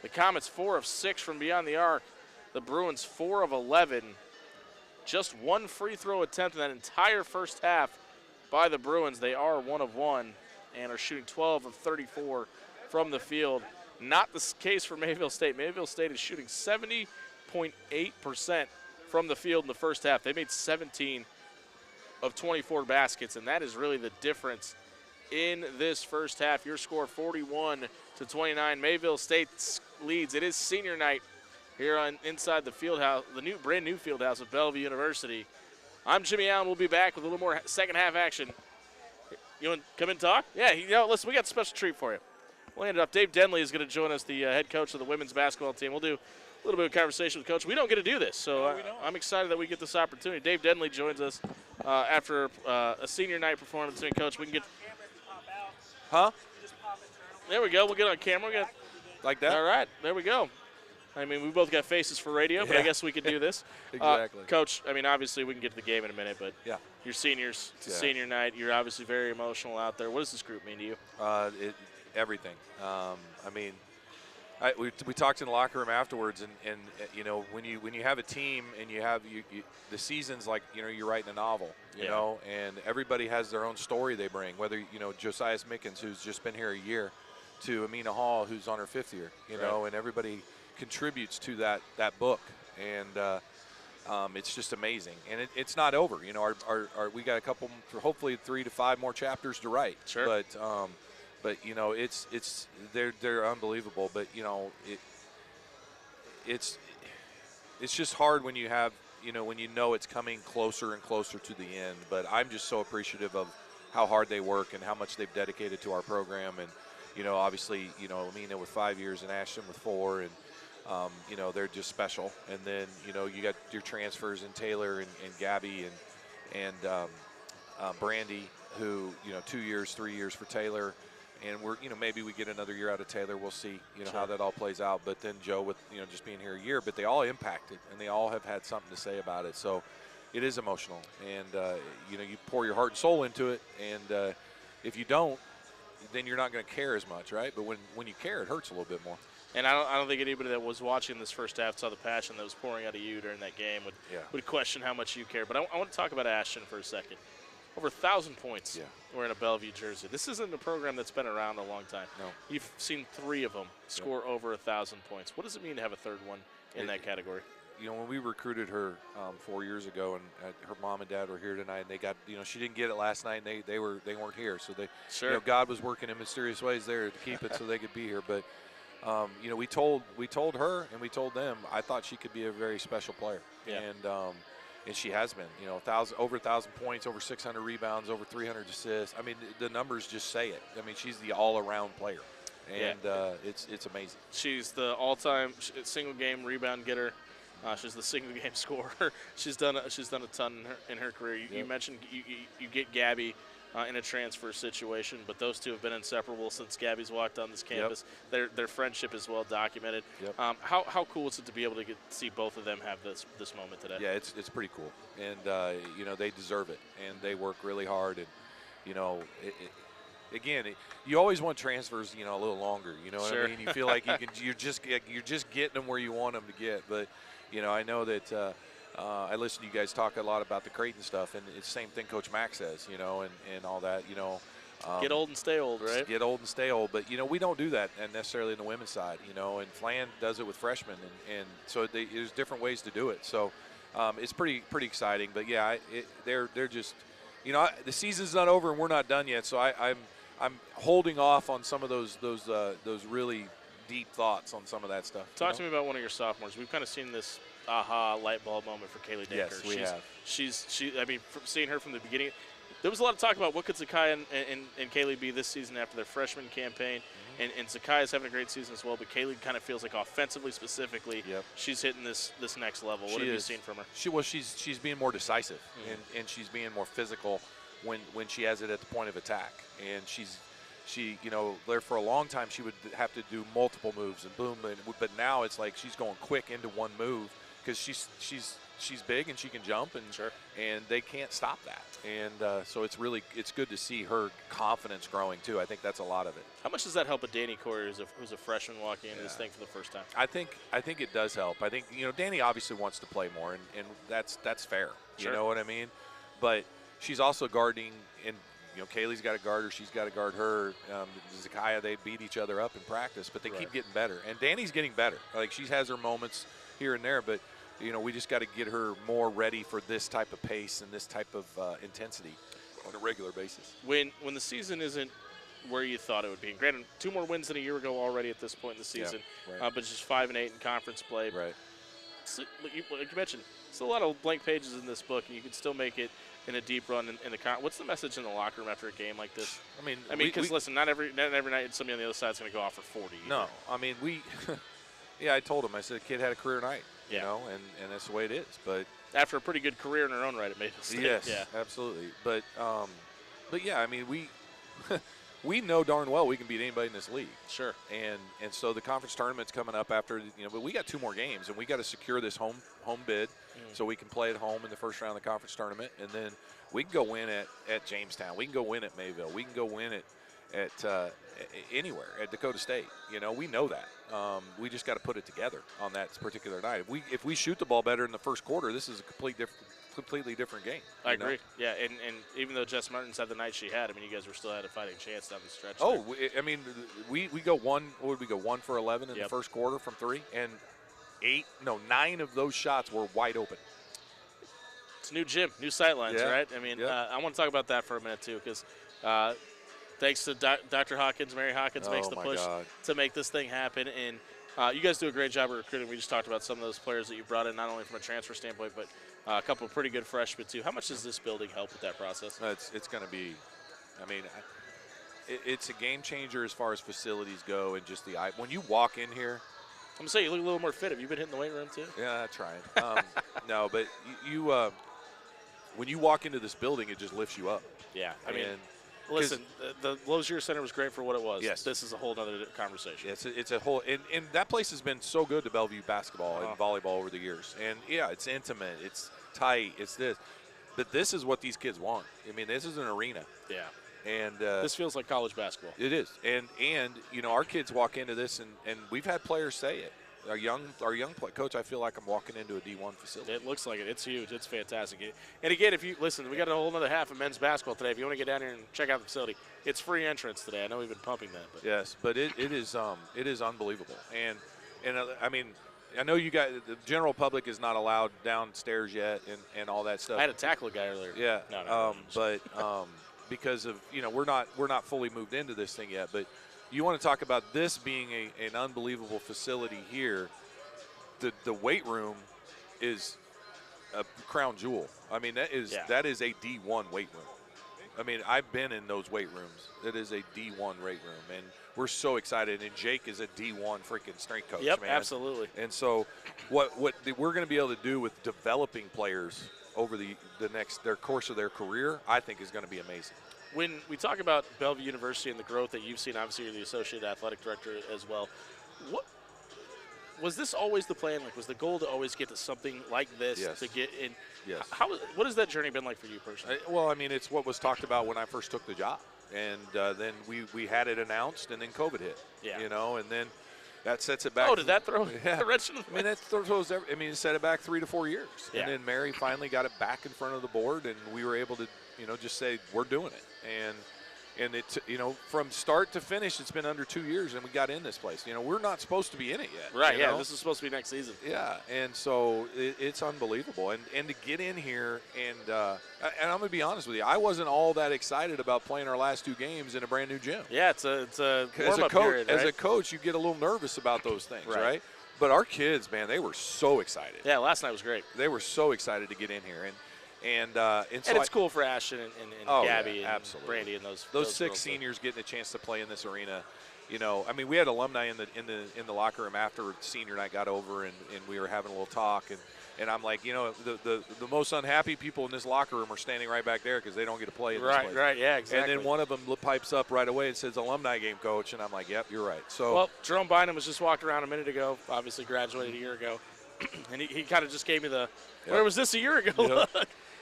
The Comets 4 of 6 from beyond the arc. The Bruins 4 of 11. Just 1 free throw attempt in that entire first half by the Bruins. They are 1 of 1 and are shooting 12 of 34 from the field. Not the case for Mayville State. Mayville State is shooting 70.8% from the field in the first half. They made 17 of 24 baskets, and that is really the difference in this first half. Your score 41-29. Mayville State leads. It is senior night here inside the field house, the brand new field house of Bellevue University. I'm Jimmy Allen. We'll be back with a little more second half action. You want to come in and talk? Yeah, listen, we got a special treat for you. We'll end it up. Dave Denley is going to join us, the head coach of the women's basketball team. We'll do a little bit of conversation with Coach. We don't get to do this, so I'm excited that we get this opportunity. Dave Denley joins us after a senior night performance. And Coach, we can get. Huh? There we go. We'll get on camera. We'll get like that? All right. There we go. I mean, we both got faces for radio, but I guess we could do this. Exactly. Coach, I mean, obviously we can get to the game in a minute, but yeah, you're seniors. It's a senior night. You're obviously very emotional out there. What does this group mean to you? Everything. I mean, we talked in the locker room afterwards, and you know, when you have a team and you have the season's like, you know, you're writing a novel, you know, and everybody has their own story they bring. Whether, you know, Josiah Mickens, who's just been here a year, to Amina Hall, who's on her 5th year, you know, and everybody contributes to that book, and it's just amazing. And it's not over, you know. We got a couple, hopefully 3 to 5 more chapters to write. Sure. But you know, they're unbelievable. But you know, it's just hard when you have, you know, when you know it's coming closer and closer to the end. But I'm just so appreciative of how hard they work and how much they've dedicated to our program. And you know, obviously, you know, Amina with 5 years and Ashton with 4, and you know, they're just special. And then, you know, you got your transfers in Taylor and Gabby and Brandy, who, you know, 2 years, 3 years for Taylor. And we're, you know, maybe we get another year out of Taylor. We'll see, you know, how that all plays out. But then Joe with, you know, just being here a year. But they all impacted, and they all have had something to say about it. So it is emotional. And, you know, you pour your heart and soul into it. And if you don't, then you're not going to care as much, right? But when you care, it hurts a little bit more. And I don't think anybody that was watching this first half saw the passion that was pouring out of you during that game would question how much you care. But I want to talk about Ashton for a second. Over 1,000 points wearing a Bellevue jersey. This isn't a program that's been around a long time. No. You've seen 3 of them score over 1,000 points. What does it mean to have a third one in that category? You know, when we recruited her 4 years ago, and her mom and dad were here tonight, and they got, you know, she didn't get it last night, and they weren't here. So they, you know, God was working in mysterious ways there to keep it so they could be here. But you know, we told her and we told them, I thought she could be a very special player. Yeah. And she has been, you know, over 1,000 points, over 600 rebounds, over 300 assists. I mean, the numbers just say it. I mean, she's the all-around player, and it's amazing. She's the all-time single-game rebound getter. She's the single-game scorer. She's done a ton in her career. You mentioned you get Gabby in a transfer situation, but those two have been inseparable since Gabby's walked on this campus. Their friendship is well documented. How cool is it to be able to see both of them have this moment today? Yeah, it's pretty cool, and you know, they deserve it, and they work really hard, and you know, again, you always want transfers, you know, a little longer. You know what I mean? You feel like you're just getting them where you want them to get, but you know, I know that I listen to you guys talk a lot about the Creighton stuff, and it's the same thing Coach Mack says, and all that, Get old and stay old, right? Get old and stay old. But, we don't do that necessarily in the women's side, and Flan does it with freshmen. And so there's different ways to do it. So it's pretty exciting. But, yeah, they're just, the season's not over and we're not done yet. So I'm holding off on some of those really deep thoughts on some of that stuff. Talk to me about one of your sophomores. We've kind of seen this aha light bulb moment for Kaylee Dinker. Yes, we have. From seeing her from the beginning, there was a lot of talk about what could Zakiya and Kaylee be this season after their freshman campaign. And Zakiya's having a great season as well, but Kaylee kind of feels like offensively specifically, she's hitting this next level. What have you seen from her? She's being more decisive, and she's being more physical when she has it at the point of attack. And she there for a long time she would have to do multiple moves and boom, but now it's like she's going quick into one move because she's big and she can jump, and they can't stop that. And so it's good to see her confidence growing too. I think that's a lot of it. How much does that help a Danny Corey who's a freshman walking into this thing for the first time? I think it does help. I think Danny obviously wants to play more, and that's fair. You know what I mean? But she's also guarding, and Kaylee's got to guard her. She's got to guard her. Zakiya, they beat each other up in practice, but they keep getting better. And Danny's getting better. Like, she has her moments here and there, but we just got to get her more ready for this type of pace and this type of intensity on a regular basis. When the season isn't where you thought it would be, and granted, 2 more wins than a year ago already at this point in the season, but just 5-8 in conference play. Right. So, like you mentioned, there's a lot of blank pages in this book, and you can still make it in a deep run in the what's the message in the locker room after a game like this? I mean, because listen, not every night somebody on the other side is going to go off for 40. No, I mean I told him, I said, the kid had a career night, and that's the way it is. But after a pretty good career in her own right, it made a mistake. Yes, absolutely. But yeah, I mean we know darn well we can beat anybody in this league. Sure. And so the conference tournament's coming up after, but we got 2 more games, and we got to secure this home bid so we can play at home in the first round of the conference tournament, and then we can go win at Jamestown. We can go win at Mayville. We can go win at anywhere at Dakota State. We know that. We just got to put it together on that particular night. If we shoot the ball better in the first quarter, this is a completely different game. I agree. Yeah, and even though Jess Martins had the night she had, I mean, you guys were still had a fighting chance down the stretch. Oh, I mean, we go 1. What would we go 1 for 11 in the first quarter from 3, and 9 of those shots were wide open. It's a new gym, new sightlines, right? I mean, I want to talk about that for a minute too, because thanks to Dr. Hawkins, Mary Hawkins makes the push to make this thing happen, and you guys do a great job of recruiting. We just talked about some of those players that you brought in, not only from a transfer standpoint, but a couple of pretty good freshmen too. How much does this building help with that process? It's going to be, I mean, it's a game changer as far as facilities go, and just when you walk in here. I'm going to say you look a little more fit. Have you been hitting the weight room too? Yeah, trying. No, but you when you walk into this building, it just lifts you up. Yeah, I mean, listen, the Lozier Center was great for what it was. Yes. This is a whole other conversation. It's a whole, and that place has been so good to Bellevue basketball and volleyball over the years. And, yeah, it's intimate, it's tight, it's this. But this is what these kids want. I mean, this is an arena. Yeah. And this feels like college basketball. It is. And our kids walk into this, and we've had players say it. Our young coach, I feel like I'm walking into a D1 facility. It looks like it. It's huge. It's fantastic. And again, if you listen, we got a whole other half of men's basketball today. If you want to get down here and check out the facility, it's free entrance today. I know we've been pumping that. But. Yes, but it is unbelievable. And I mean, I know you guys, the general public is not allowed downstairs yet, and all that stuff. I had to tackle a guy earlier. Yeah. No. But because of we're not fully moved into this thing yet, but. You want to talk about this being an unbelievable facility here. The weight room is a crown jewel. I mean, that is a D1 weight room. I mean, I've been in those weight rooms. It is a D1 weight room, and we're so excited. And Jake is a D1 freaking strength coach, yep, man. Absolutely. And so what we're going to be able to do with developing players over their course of their career, I think is going to be amazing. When we talk about Bellevue University and the growth that you've seen, obviously you're the associate athletic director as well. What was this always the plan? Like, was the goal to always get to something like this to get in? Yes. What has that journey been like for you personally? Well, I mean, it's what was talked about when I first took the job, and then we had it announced, and then COVID hit. Yeah. And then that sets it back. Oh, did that throw Yeah. the wrench in the I mean, that throws. It set it back 3 to 4 years, Yeah. and then Mary finally got it back in front of the board, and we were able to, just say we're doing it, and it, from start to finish, it's been under 2 years, and we got in this place. We're not supposed to be in it yet. Right, yeah, this is supposed to be next season. Yeah, and so it's unbelievable, and to get in here, and I'm gonna be honest with you, I wasn't all that excited about playing our last 2 games in a brand new gym. Yeah, it's a warm-up period, right? As a coach, you get a little nervous about those things, right? But our kids, man, they were so excited. Yeah, last night was great. They were so excited to get in here, and so it's cool for Ashton and Gabby and Brandy and those 6 girls, seniors getting a chance to play in this arena. I mean, we had alumni in the locker room after senior night got over, and we were having a little talk, and I'm like, the most unhappy people in this locker room are standing right back there because they don't get to play in this place. Right, yeah, exactly. And then one of them pipes up right away and says, "Alumni game, coach," and I'm like, "Yep, you're right." So, well, Jerome Bynum was just walked around a minute ago. Obviously, graduated a year ago, and he kind of just gave me the, "Where was this a year ago?" look.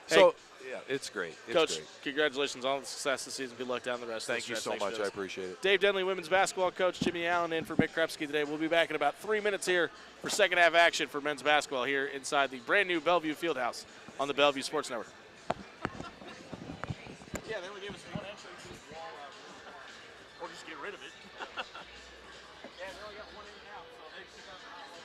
So, yeah, it's great. Coach, congratulations on the success this season. Good luck down the rest of the Thank you so much. I appreciate it. Dave Denley, women's basketball coach, Jimmy Allen in for Mick Krepsky today. We'll be back in about 3 minutes here for second half action for men's basketball here inside the brand new Bellevue Fieldhouse on the Bellevue Sports Network. Yeah, they only gave us one entrance to the wall, or just get rid of it. Yeah, they only got one in and out, so they took out the hot one.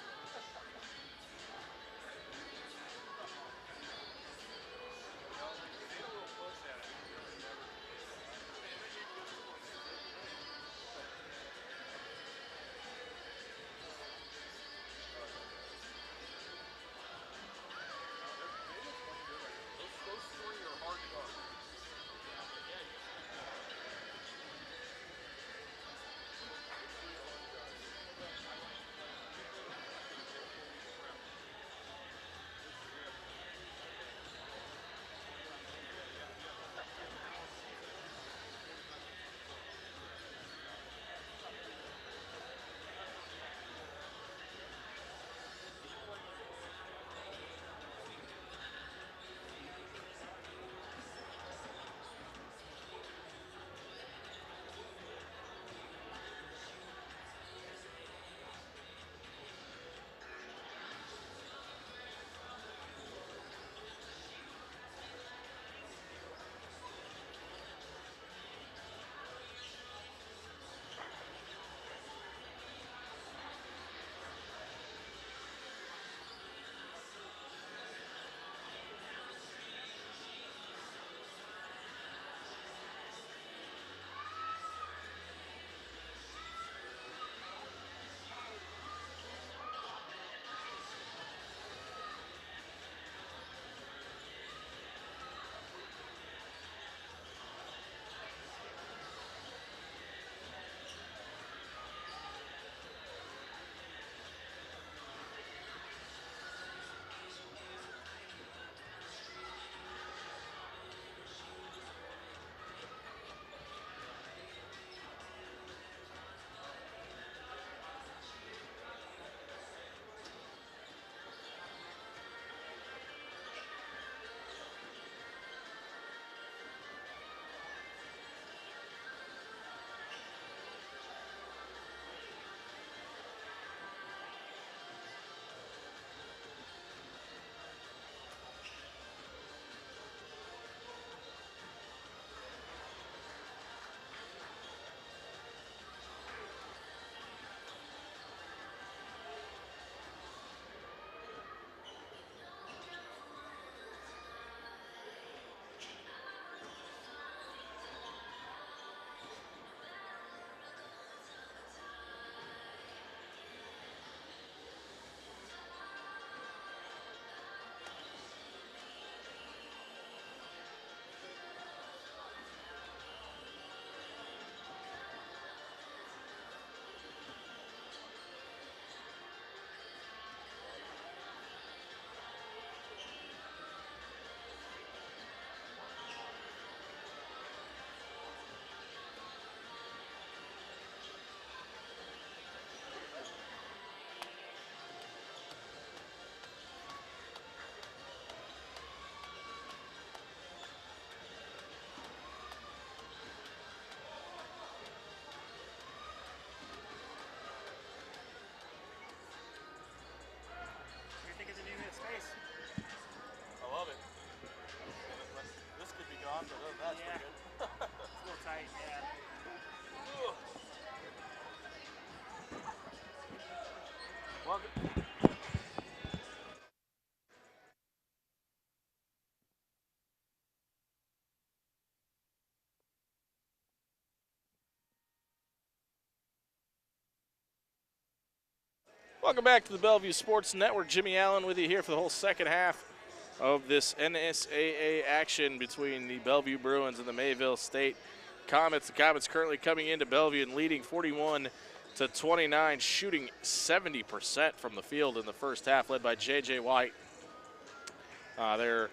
Yeah. It's a little tight, yeah. Welcome back to the Bellevue Sports Network. Jimmy Allen with you here for the whole second half of this NSAA action between the Bellevue Bruins and the Mayville State Comets. The Comets currently coming into Bellevue and leading 41-29, shooting 70% from the field in the first half, led by J.J. White. Their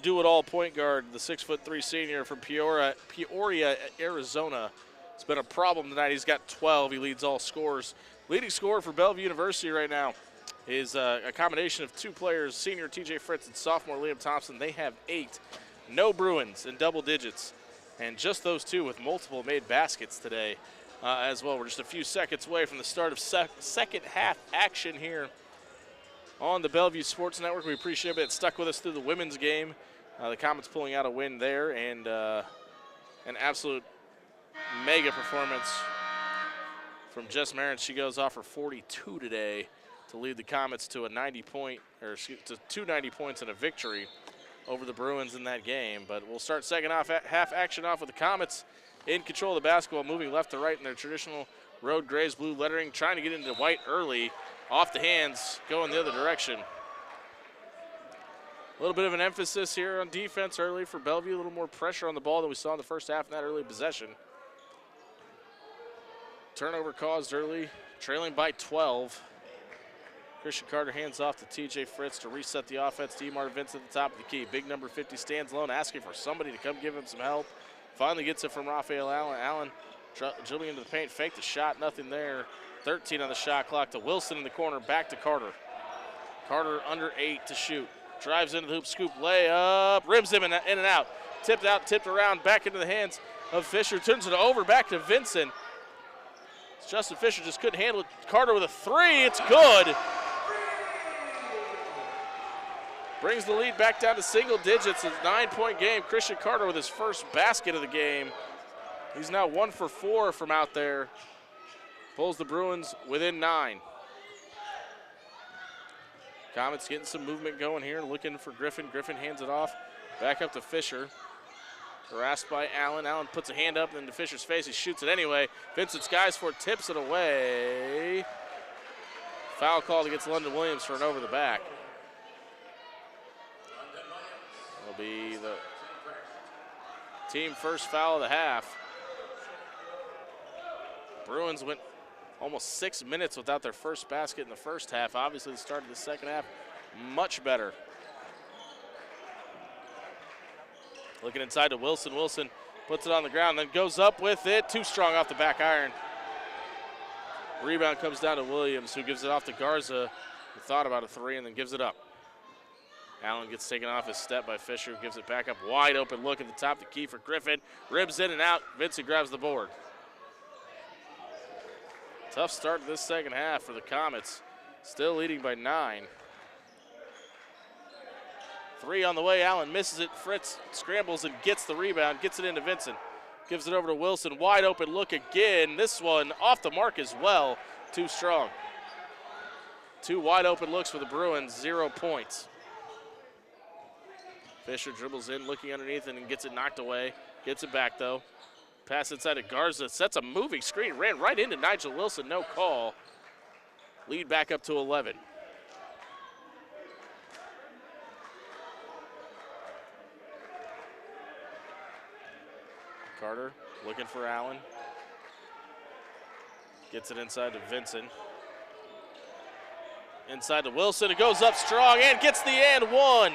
do-it-all point guard, the 6'3" senior from Peoria, Arizona. It's been a problem tonight. He's got 12. He leads all scorers. Leading scorer for Bellevue University right now is a combination of two players, senior T.J. Fritz and sophomore Liam Thompson. They have 8. No Bruins in double digits. And just those two with multiple made baskets today as well. We're just a few seconds away from the start of second half action here on the Bellevue Sports Network. We appreciate it. Stuck with us through the women's game. The Comets pulling out a win there, and an absolute mega performance from Jess Marin. She goes off for 42 today to lead the Comets to to 290 points and a victory over the Bruins in that game. But we'll start second half action off with the Comets in control of the basketball, moving left to right in their traditional road grays blue lettering, trying to get into white early. Off the hands, going the other direction. A little bit of an emphasis here on defense early for Bellevue, a little more pressure on the ball than we saw in the first half in that early possession. Turnover caused early, trailing by 12. Christian Carter hands off to T.J. Fritz to reset the offense. DeMar Vince at the top of the key. Big number 50 stands alone, asking for somebody to come give him some help. Finally gets it from Raphael Allen. Allen dribbling into the paint, faked the shot, nothing there. 13 on the shot clock to Wilson in the corner, back to Carter. Carter under 8 to shoot. Drives into the hoop, scoop, layup, rims him in and out. Tipped out, tipped around, back into the hands of Fisher. Turns it over, back to Vincent. Justin Fisher just couldn't handle it. Carter with a 3, it's good. Brings the lead back down to single digits. It's a 9-point game. Christian Carter with his first basket of the game. He's now 1 for 4 from out there. Pulls the Bruins within 9. Comets getting some movement going here, looking for Griffin. Griffin hands it off. Back up to Fisher. Harassed by Allen. Allen puts a hand up into Fisher's face. He shoots it anyway. Vincent skies for it, tips it away. Foul called against London Williams for an over the back. Will be the team first foul of the half. Bruins went almost 6 minutes without their first basket in the first half. Obviously, the start of the second half much better. Looking inside to Wilson. Wilson puts it on the ground, then goes up with it. Too strong off the back iron. Rebound comes down to Williams, who gives it off to Garza, who thought about a 3 and then gives it up. Allen gets taken off his step by Fisher, who gives it back up. Wide open look at the top of the key for Griffin. Ribs in and out. Vincent grabs the board. Tough start to this second half for the Comets. Still leading by 9. 3 on the way. Allen misses it. Fritz scrambles and gets the rebound. Gets it into Vincent. Gives it over to Wilson. Wide open look again. This one off the mark as well. Too strong. 2 wide open looks for the Bruins. 0 points. Fisher dribbles in, looking underneath, and gets it knocked away. Gets it back, though. Pass inside to Garza. Sets a moving screen. Ran right into Nigel Wilson. No call. Lead back up to 11. Carter looking for Allen. Gets it inside to Vincent. Inside to Wilson. It goes up strong and gets the and 1.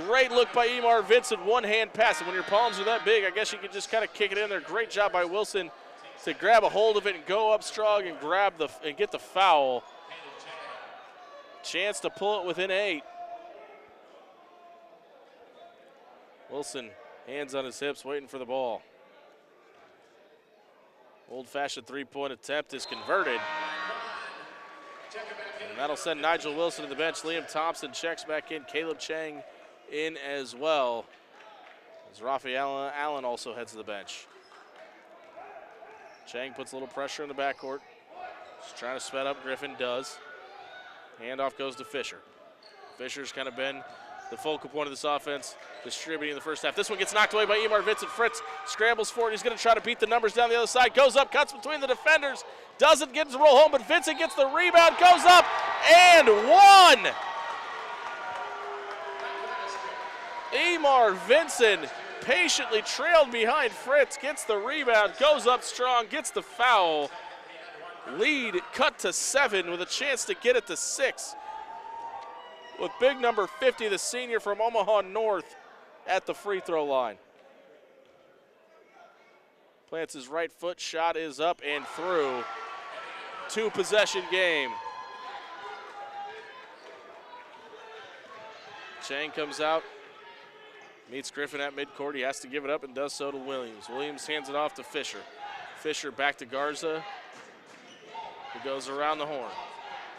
Great look by Emar Vincent, one-hand pass. And when your palms are that big, I guess you can just kind of kick it in there. Great job by Wilson to grab a hold of it and go up strong and and get the foul. Chance to pull it within 8. Wilson, hands on his hips, waiting for the ball. Old-fashioned three-point attempt is converted. And that'll send Nigel Wilson to the bench. Liam Thompson checks back in. Caleb Chang in as well. As Raphael Allen also heads to the bench. Chang puts a little pressure in the backcourt. Just trying to sped up. Griffin does. Handoff goes to Fisher. Fisher's kind of been the focal point of this offense, distributing in the first half. This one gets knocked away by Emar Vincent. Fritz scrambles forward. He's going to try to beat the numbers down the other side. Goes up, cuts between the defenders. Doesn't get to roll home, but Vincent gets the rebound, goes up, and one! Emar Vincent patiently trailed behind Fritz, gets the rebound, goes up strong, gets the foul. Lead cut to 7 with a chance to get it to 6. With big number 50, the senior from Omaha North, at the free throw line. Plants his right foot, shot is up and through. 2-possession game. Chang comes out, meets Griffin at midcourt. He has to give it up and does so to Williams. Williams hands it off to Fisher. Fisher back to Garza, who goes around the horn.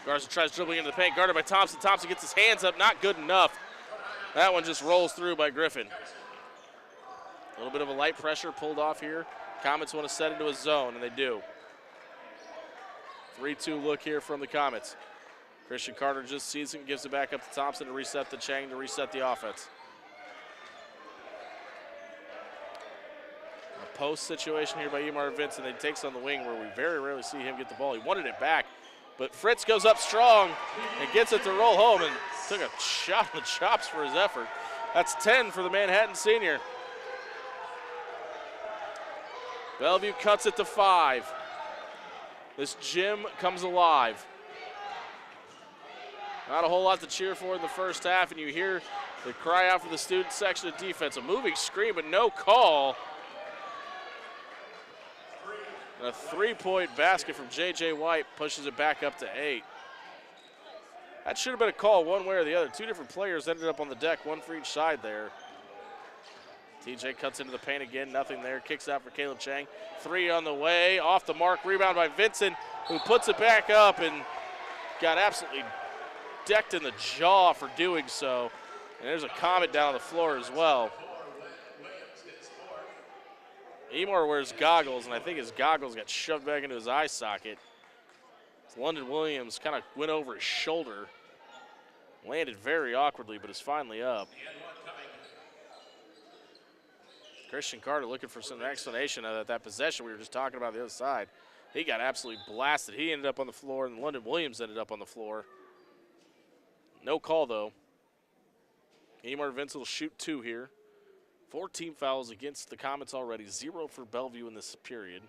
Garza tries dribbling into the paint, guarded by Thompson. Thompson gets his hands up, not good enough. That one just rolls through by Griffin. A little bit of a light pressure pulled off here. Comets want to set into a zone, and they do. 3-2 look here from the Comets. Christian Carter just sees it and gives it back up to Thompson to reset the Chang, to reset the offense. A post situation here by Emar Vincent. He takes on the wing where we very rarely see him get the ball. He wanted it back, but Fritz goes up strong and gets it to roll home and took a shot in the chops for his effort. That's 10 for the Manhattan senior. Bellevue cuts it to 5. This gym comes alive. Not a whole lot to cheer for in the first half, and you hear the cry out for the student section of defense. A moving screen, but no call. And a 3-point basket from J.J. White pushes it back up to 8. That should have been a call one way or the other. 2 different players ended up on the deck, one for each side there. TJ cuts into the paint again, nothing there. Kicks out for Caleb Chang. 3 on the way, off the mark, rebound by Vincent, who puts it back up and got absolutely decked in the jaw for doing so. And there's a Comet down on the floor as well. Emar wears goggles, and I think his goggles got shoved back into his eye socket. London Williams kind of went over his shoulder. Landed very awkwardly, but is finally up. Christian Carter looking for some explanation of that possession we were just talking about on the other side. He got absolutely blasted. He ended up on the floor, and London Williams ended up on the floor. No call, though. Emar Vincent will shoot 2 here. 14 fouls against the Comets already. 0 for Bellevue in this period.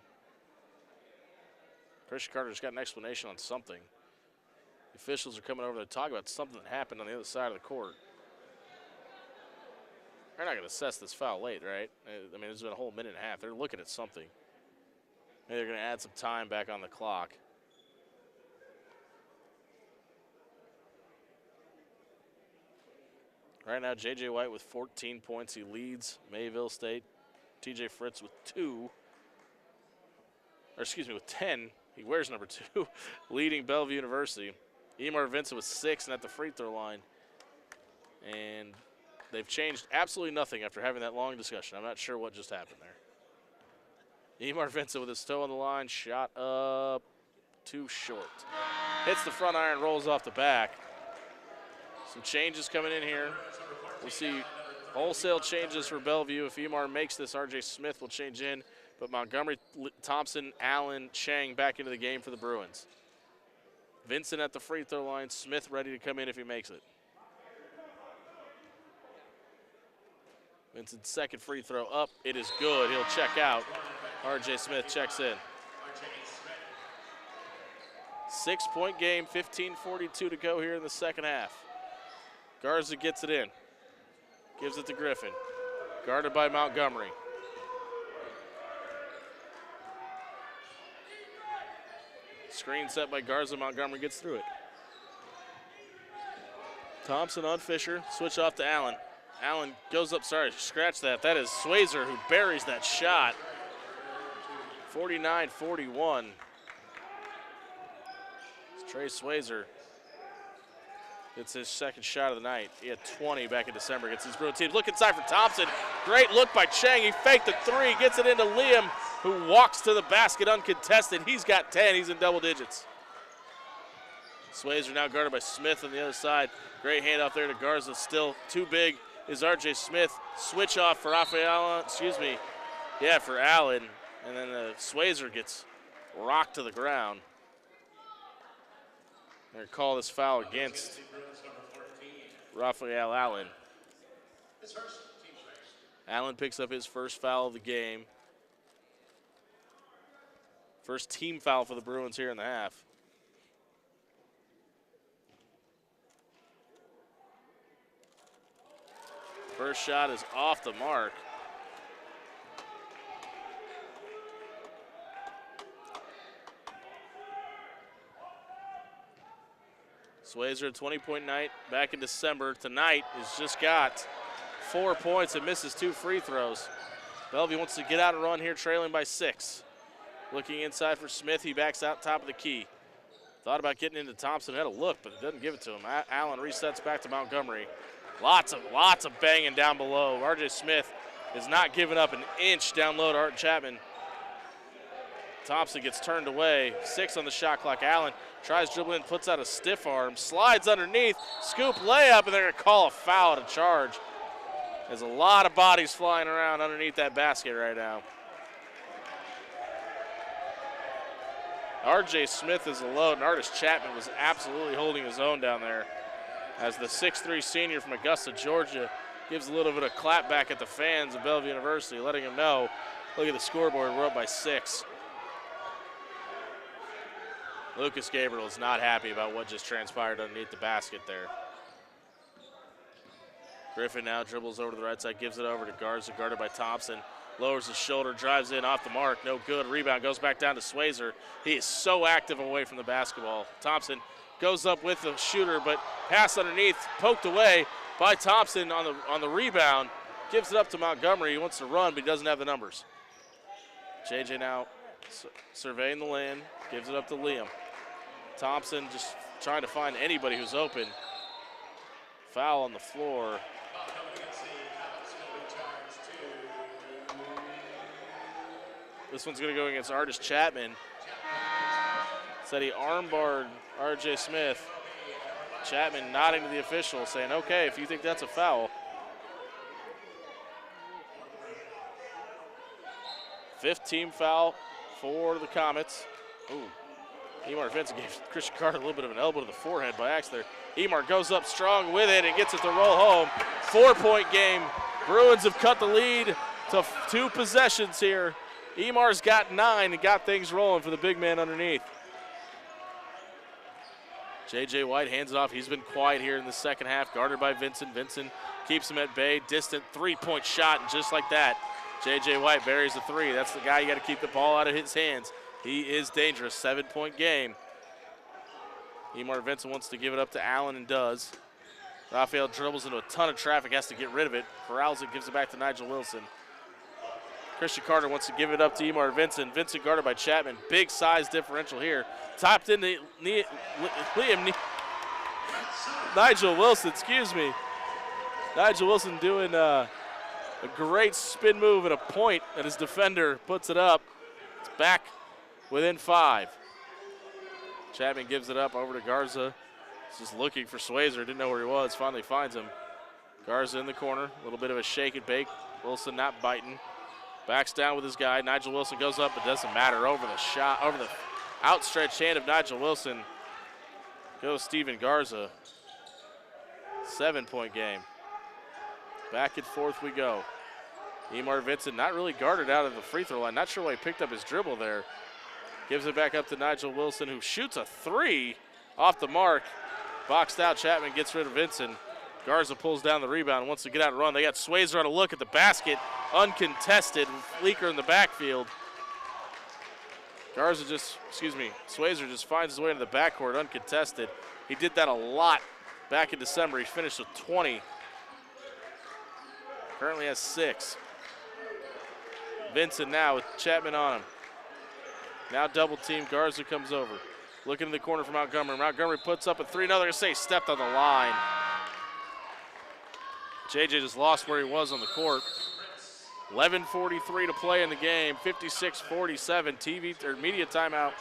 Christian Carter's got an explanation on something. The officials are coming over to talk about something that happened on the other side of the court. They're not going to assess this foul late, right? I mean, it's been a whole minute and a half. They're looking at something. Maybe they're going to add some time back on the clock. Right now, J.J. White with 14 points. He leads Mayville State. T.J. Fritz with 2. Or excuse me, with 10. He wears number 2, leading Bellevue University. Emar Vincent with 6 and at the free throw line. And they've changed absolutely nothing after having that long discussion. I'm not sure what just happened there. Emar Vincent with his toe on the line, shot up, too short. Hits the front iron, rolls off the back. Some changes coming in here. We'll see wholesale changes for Bellevue. If Emar makes this, R.J. Smith will change in. But Montgomery, Thompson, Allen, Chang back into the game for the Bruins. Vincent at the free throw line. Smith ready to come in if he makes it. Vincent's second free throw up. It is good. He'll check out. R.J. Smith checks in. 6-point game, 15:42 to go here in the second half. Garza gets it in. Gives it to Griffin. Guarded by Montgomery. Screen set by Garza. Montgomery gets through it. Thompson on Fisher. Switch off to Allen. Allen goes up. Sorry, scratch that. That is Swayzer who buries that shot. 49-41. Trey Swayzer It's his second shot of the night. He had 20 back in December against his Bruin teams. Look inside for Thompson. Great look by Chang. He faked the three, gets it into Liam, who walks to the basket uncontested. He's got 10. He's in double digits. Swayzer now guarded by Smith on the other side. Great handoff there to Garza. Still too big is R.J. Smith. Switch off for for Allen. And then Swayzer gets rocked to the ground. They're going to call this foul against Raphael Allen. Allen picks up his first foul of the game. First team foul for the Bruins here in the half. First shot is off the mark. Swayzer, 20-point night back in December. Tonight has just got 4 points and misses 2 free throws. Bellevue wants to get out and run here, trailing by 6. Looking inside for Smith. He backs out top of the key. Thought about getting into Thompson. Had a look, but it doesn't give it to him. Allen resets back to Montgomery. Lots of banging down below. R.J. Smith is not giving up an inch down low to Art Chapman. Thompson gets turned away. 6 on the shot clock. Allen tries dribbling, puts out a stiff arm, slides underneath, scoop layup, and they're going to call a foul to charge. There's a lot of bodies flying around underneath that basket right now. R.J. Smith is alone, and Artis Chapman was absolutely holding his own down there as the 6'3 senior from Augusta, Georgia, gives a little bit of clap back at the fans of Bellevue University, letting them know, look at the scoreboard, we're up by 6. Lucas Gabriel is not happy about what just transpired underneath the basket there. Griffin now dribbles over to the right side, gives it over to Garza, guarded by Thompson. Lowers his shoulder, drives in off the mark, no good. Rebound goes back down to Swayzer. He is so active away from the basketball. Thompson goes up with the shooter, but pass underneath, poked away by Thompson on the rebound. Gives it up to Montgomery. He wants to run, but he doesn't have the numbers. JJ now surveying the lane, gives it up to Liam. Thompson just trying to find anybody who's open. Foul on the floor. This one's going to go against Artis Chapman. Said he armbarred R.J. Smith. Chapman nodding to the official, saying, okay, if you think that's a foul. 5th team foul for the Comets. Ooh. Emar Vincent gave Christian Carter a little bit of an elbow to the forehead by accident there. Emar goes up strong with it and gets it to roll home. 4-point game. Bruins have cut the lead to 2 possessions here. Emar's got 9 and got things rolling for the big man underneath. J.J. White hands it off. He's been quiet here in the second half, guarded by Vincent. Vincent keeps him at bay. Distant 3-point shot, and just like that, J.J. White buries the 3. That's the guy you got to keep the ball out of his hands. He is dangerous. 7-point game. Emar Vincent wants to give it up to Allen and does. Raphael dribbles into a ton of traffic, has to get rid of it. Corrals it, gives it back to Nigel Wilson. Christian Carter wants to give it up to Emar Vincent. Vincent guarded by Chapman. Big size differential here. Topped into Nigel Wilson, excuse me. Nigel Wilson doing a great spin move and a point, and his defender puts it up. It's back within 5. Chapman gives it up over to Garza. He's just looking for Swayzer. Didn't know where he was. Finally finds him. Garza in the corner. A little bit of a shake and bake. Wilson not biting. Backs down with his guy. Nigel Wilson goes up, but doesn't matter. Over the outstretched hand of Nigel Wilson goes Steven Garza. 7-point game. Back and forth we go. Emar Vincent not really guarded out of the free throw line. Not sure why he picked up his dribble there. Gives it back up to Nigel Wilson, who shoots a 3 off the mark. Boxed out. Chapman gets rid of Vincent. Garza pulls down the rebound and wants to get out and run. They got Swayzer on a look at the basket. Uncontested. Leaker in the backfield. Swayzer just finds his way into the backcourt uncontested. He did that a lot back in December. He finished with 20. Currently has 6. Vincent now with Chapman on him. Now double team. Garza comes over. Looking in the corner for Montgomery. Montgomery puts up a three. Another say stepped on the line. JJ just lost where he was on the court. 11:43 to play in the game. 56-47. Media timeout.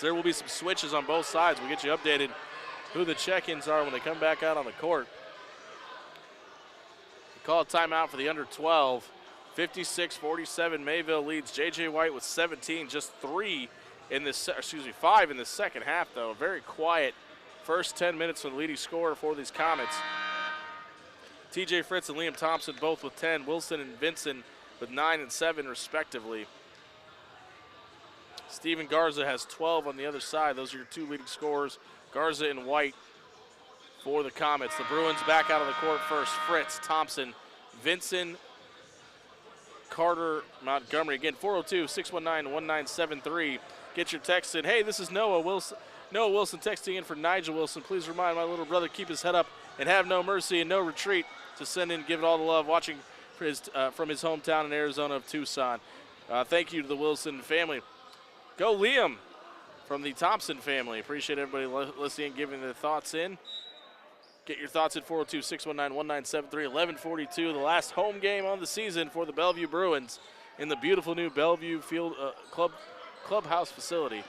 There will be some switches on both sides. We'll get you updated who the check-ins are when they come back out on the court. We call a timeout for the under 12. 56-47. Mayville leads. JJ White with 17, just 5 in the second half, though. A very quiet first 10 minutes from the leading scorer for these Comets. TJ Fritz and Liam Thompson both with 10. Wilson and Vincent with 9 and 7 respectively. Steven Garza has 12 on the other side. Those are your two leading scorers, Garza and White for the Comets. The Bruins back out on the court first. Fritz, Thompson, Vincent, Carter, Montgomery. Again, 402-619-1973. Get your text in. Hey, this is Noah Wilson. Noah Wilson texting in for Nigel Wilson. Please remind my little brother keep his head up and have no mercy and no retreat. To send in, give it all the love, watching from his hometown in Arizona of Tucson. Thank you to the Wilson family. Go Liam from the Thompson family. Appreciate everybody listening and giving their thoughts in. Get your thoughts at 402-619-1973. 11:42, the last home game on the season for the Bellevue Bruins in the beautiful new Bellevue Field clubhouse facility.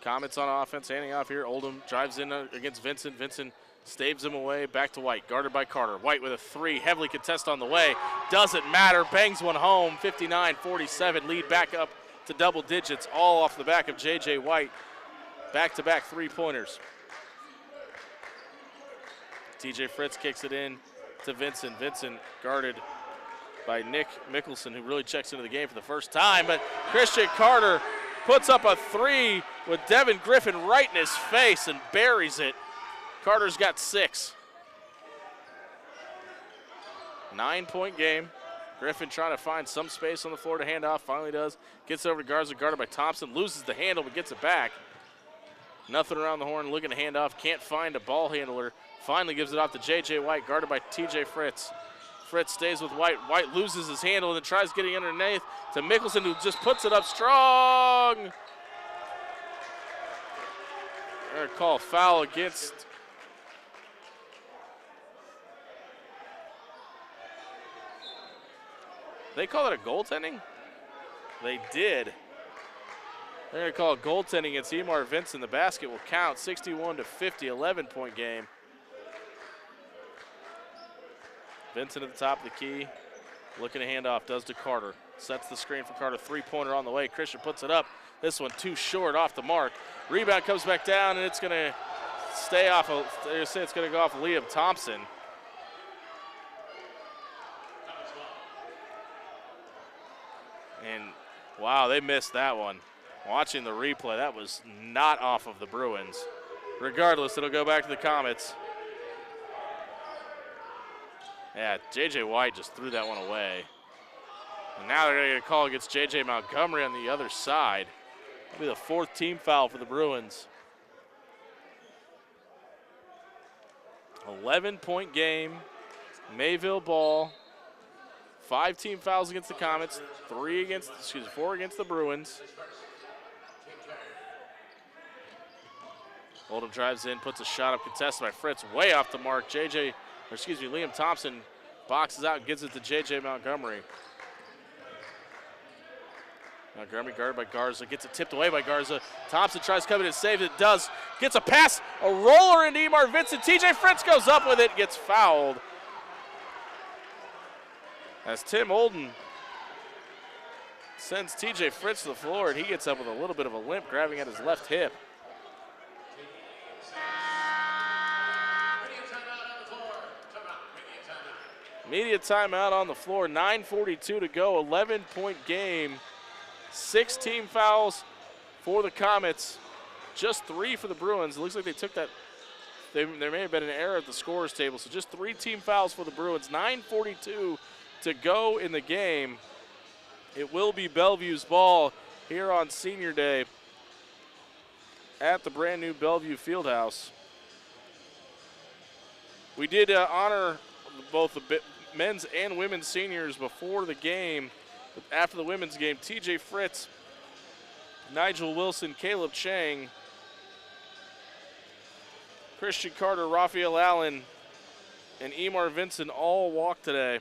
Comets on offense, handing off here. Oldham drives in against Vincent. Vincent staves him away. Back to White, guarded by Carter. White with a three, heavily contested on the way. Doesn't matter, bangs one home. 59-47, lead back up to double digits, all off the back of J.J. White. Back-to-back three-pointers. TJ Fritz kicks it in to Vincent. Vincent guarded by Nick Mickelson, who really checks into the game for the first time. But Christian Carter puts up a three with Devin Griffin right in his face and buries it. Carter's got 6. 9-point game. Griffin trying to find some space on the floor to hand off. Finally does. Gets over to Garza, guarded by Thompson. Loses the handle but gets it back. Nothing around the horn, looking to hand off. Can't find a ball handler. Finally gives it off to J.J. White, guarded by T.J. Fritz. Fritz stays with White. White loses his handle and then tries getting underneath to Mickelson, who just puts it up strong. They're going to call a foul against they call it a goaltending? They did. They're going to call it goaltending against Emar Vincent. The basket will count. 61-50, 11-point game. Vincent at the top of the key. Looking to hand off, does to Carter. Sets the screen for Carter. Three-pointer on the way. Christian puts it up. This one too short, off the mark. Rebound comes back down, and it's going to stay off of, it's going to go off of Liam Thompson. And, wow, they missed that one. Watching the replay, that was not off of the Bruins. Regardless, it'll go back to the Comets. Yeah, J.J. White just threw that one away. And now they're going to get a call against J.J. Montgomery on the other side. That'll be the 4th team foul for the Bruins. 11-point game. Mayville ball. 5 team fouls against the Comets. 4 against the Bruins. Oldham drives in, puts a shot up, contested by Fritz, way off the mark. Liam Thompson boxes out and gives it to J.J. Montgomery. Montgomery guarded by Garza, gets it tipped away by Garza. Thompson tries to come in and save it, does. Gets a pass, a roller into Emar Vincent. TJ Fritz goes up with it, gets fouled. As Tim Olden sends TJ Fritz to the floor, and he gets up with a little bit of a limp, grabbing at his left hip. Media timeout on the floor, 9:42 to go, 11-point game. 6 team fouls for the Comets, just 3 for the Bruins. It looks like they took that, there may have been an error at the scorer's table, so just 3 team fouls for the Bruins. 9:42 to go in the game. It will be Bellevue's ball here on Senior Day at the brand new Bellevue Fieldhouse. We did honor both the men's and women's seniors before the game after the women's game, TJ Fritz, Nigel Wilson, Caleb Chang, Christian Carter, Raphael Allen, and Emar Vincent all walked today.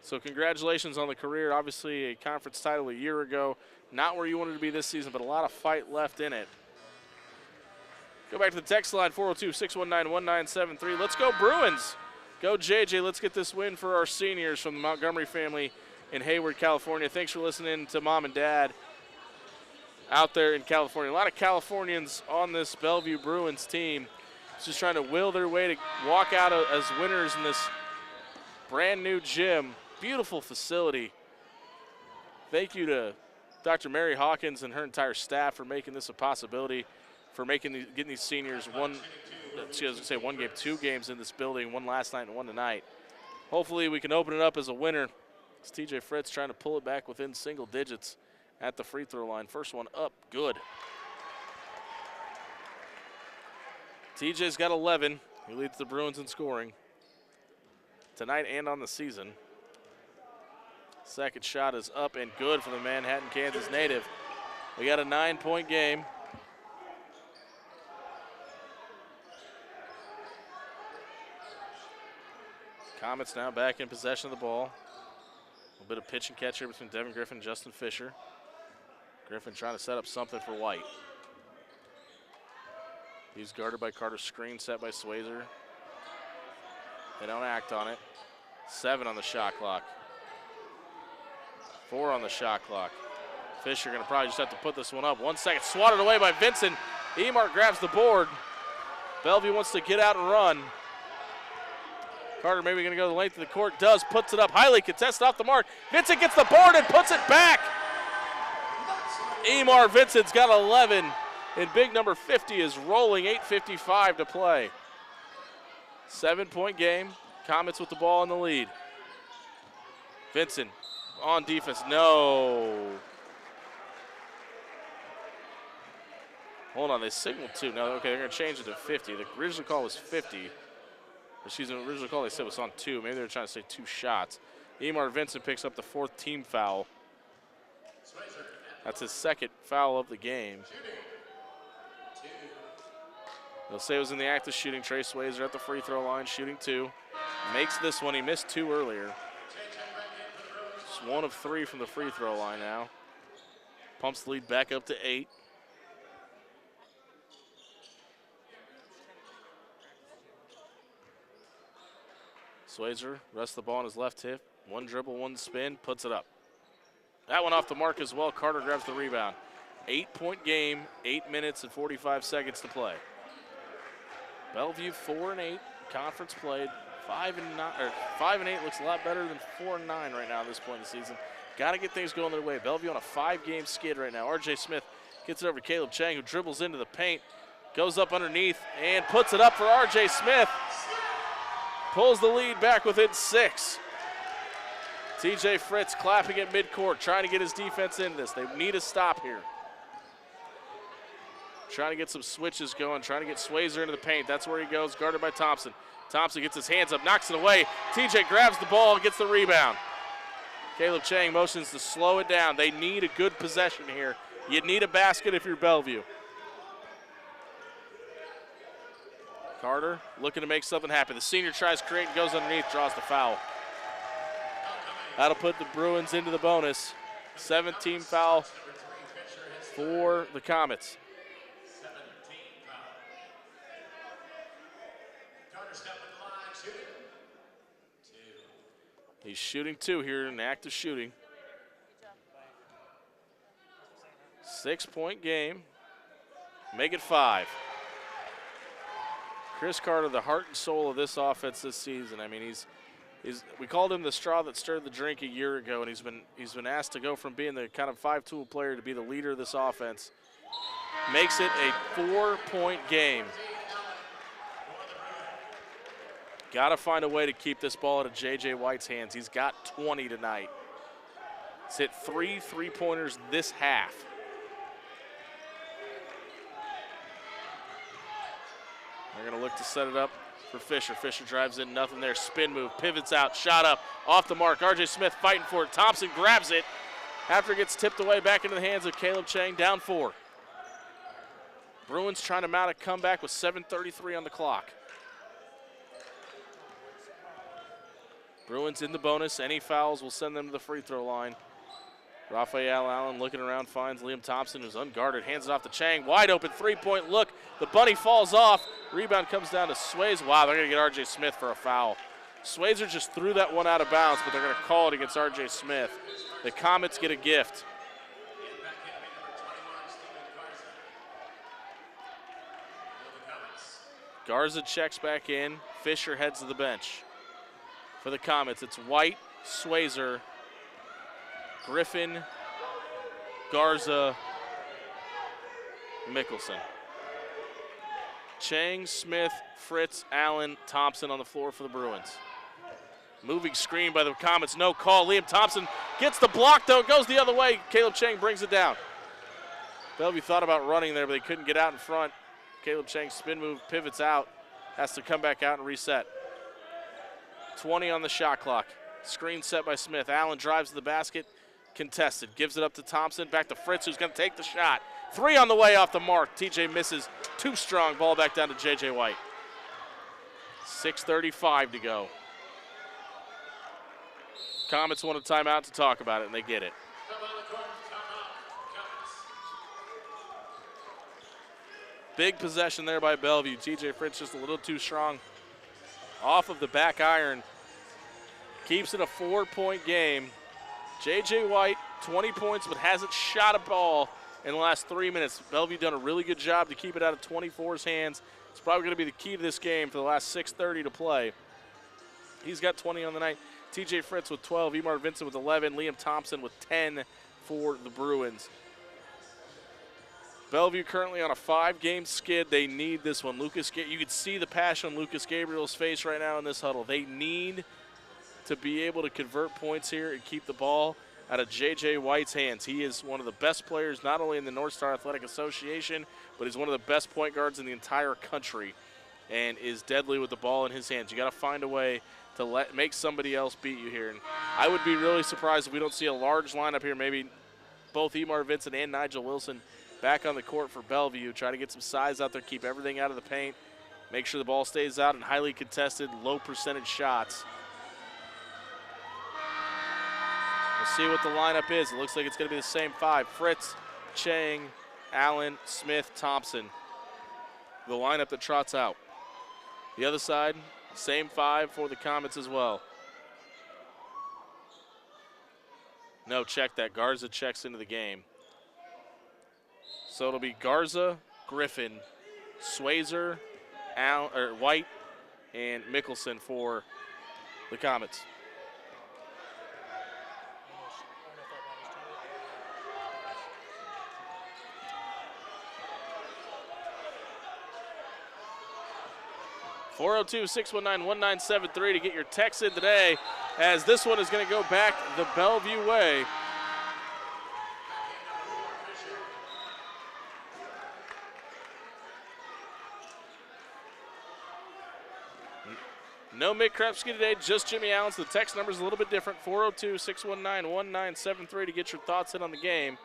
So congratulations on the career. Obviously a conference title a year ago. Not where you wanted to be this season, but a lot of fight left in it. Go back to the text line, 402-619-1973. Let's go Bruins. Go JJ. Let's get this win for our seniors from the Montgomery family in Hayward, California. Thanks for listening to Mom and Dad out there in California. A lot of Californians on this Bellevue Bruins team just trying to will their way to walk out as winners in this brand new gym. Beautiful facility. Thank you to Dr. Mary Hawkins and her entire staff for making this a possibility, for getting these seniors one game, 2 games in this building, one last night and one tonight. Hopefully we can open it up as a winner. It's TJ Fritz trying to pull it back within single digits at the free throw line. First one up, good. TJ's got 11. He leads the Bruins in scoring tonight and on the season. Second shot is up and good for the Manhattan, Kansas native. We got a 9-point game. Comets now back in possession of the ball. A bit of pitch and catch here between Devin Griffin and Justin Fisher. Griffin trying to set up something for White. He's guarded by Carter, screen set by Swayzer. They don't act on it. 7 on the shot clock. 4 on the shot clock. Fisher gonna probably just have to put this one up. 1 second, swatted away by Vincent. Emar grabs the board. Bellevue wants to get out and run. Carter maybe gonna go the length of the court, does, puts it up, highly contested off the mark. Vincent gets the board and puts it back. Emar Vincent's got 11, and big number 50 is rolling, 8:55 to play. 7-point game, Comets with the ball in the lead. Vincent on defense, no. Hold on, they signaled 2. No, okay, they're gonna change it to 50. The original call was 50. Excuse me, the original call they said was on 2. Maybe they were trying to say 2 shots. Emar Vincent picks up the 4th team foul. That's his 2nd foul of the game. They'll say it was in the act of shooting. Trey Swayzer at the free throw line, shooting 2. Makes this one. He missed 2 earlier. Just 1 of 3 from the free throw line now. Pumps the lead back up to 8. Swayzer rests the ball on his left hip. 1 dribble, 1 spin, puts it up. That one off the mark as well. Carter grabs the rebound. 8-point game, 8 minutes and 45 seconds to play. Bellevue 4-8, conference played. 5-8 looks a lot better than 4-9 right now at this point in the season. Got to get things going their way. Bellevue on a 5-game skid right now. RJ Smith gets it over to Caleb Chang, who dribbles into the paint, goes up underneath and puts it up for RJ Smith. Pulls the lead back within 6. TJ Fritz clapping at midcourt, trying to get his defense into this. They need a stop here. Trying to get some switches going, trying to get Swayzer into the paint. That's where he goes, guarded by Thompson. Thompson gets his hands up, knocks it away. TJ grabs the ball, gets the rebound. Caleb Chang motions to slow it down. They need a good possession here. You need a basket if you're Bellevue. Carter looking to make something happen. The senior tries to create and goes underneath, draws the foul. That'll put the Bruins into the bonus. 17 foul for the Comets. He's shooting 2 here in active shooting. 6-point game. Make it 5. Chris Carter, the heart and soul of this offense this season. I mean, we called him the straw that stirred the drink a year ago, and he's been asked to go from being the kind of 5-tool player to be the leader of this offense. Makes it a 4-point game. Got to find a way to keep this ball out of J.J. White's hands. He's got 20 tonight. He's hit 3 3-pointers this half. They're going to look to set it up for Fisher. Fisher drives in, nothing there. Spin move, pivots out, shot up, off the mark. R.J. Smith fighting for it. Thompson grabs it after it gets tipped away back into the hands of Caleb Chang, down 4. Bruins trying to mount a comeback with 7:33 on the clock. Bruins in the bonus. Any fouls will send them to the free throw line. Raphael Allen looking around, finds Liam Thompson, who's unguarded, hands it off to Chang. Wide open three-point look. The bunny falls off. Rebound comes down to Swayze. Wow, they're going to get R.J. Smith for a foul. Swayzer just threw that one out of bounds, but they're going to call it against R.J. Smith. The Comets get a gift. Garza checks back in. Fisher heads to the bench. For the Comets, it's White, Swayzer, Griffin, Garza, Mickelson. Chang, Smith, Fritz, Allen, Thompson on the floor for the Bruins. Moving screen by the Comets, no call. Liam Thompson gets the block, though, goes the other way. Caleb Chang brings it down. Bellevue thought about running there, but they couldn't get out in front. Caleb Chang spin move, pivots out, has to come back out and reset. 20 on the shot clock. Screen set by Smith. Allen drives to the basket, contested. Gives it up to Thompson, back to Fritz, who's going to take the shot. 3 on the way off the mark. TJ misses. Too strong. Ball back down to J.J. White. 6:35 to go. Comets want a timeout to talk about it, and they get it. Big possession there by Bellevue. TJ Fritz just a little too strong. Off of the back iron. Keeps it a 4-point game. J.J. White, 20 points, but hasn't shot a ball in the last 3 minutes. Bellevue done a really good job to keep it out of 24's hands. It's probably going to be the key to this game for the last 6:30 to play. He's got 20 on the night. TJ Fritz with 12, Emar Vincent with 11, Liam Thompson with 10 for the Bruins. Bellevue currently on a 5-game skid. They need this one. You could see the passion on Lucas Gabriel's face right now in this huddle. They need to be able to convert points here and keep the ball out of J.J. White's hands. He is one of the best players not only in the North Star Athletic Association, but he's one of the best point guards in the entire country and is deadly with the ball in his hands. You got to find a way to make somebody else beat you here. And I would be really surprised if we don't see a large lineup here, maybe both Emar Vincent and Nigel Wilson back on the court for Bellevue. Try to get some size out there, keep everything out of the paint, make sure the ball stays out in highly contested, low percentage shots. We'll see what the lineup is. It looks like it's going to be the same 5. Fritz, Chang, Allen, Smith, Thompson. The lineup that trots out. The other side, same 5 for the Comets as well. No, check that. Garza checks into the game. So it'll be Garza, Griffin, Swayzer, White, and Mickelson for the Comets. (402-619-1973) to get your text in today, as this one is going to go back the Bellevue way. No Mick Krepsky today, just Jimmy Allen. So the text number is a little bit different, 402-619-1973 to get your thoughts in on the game,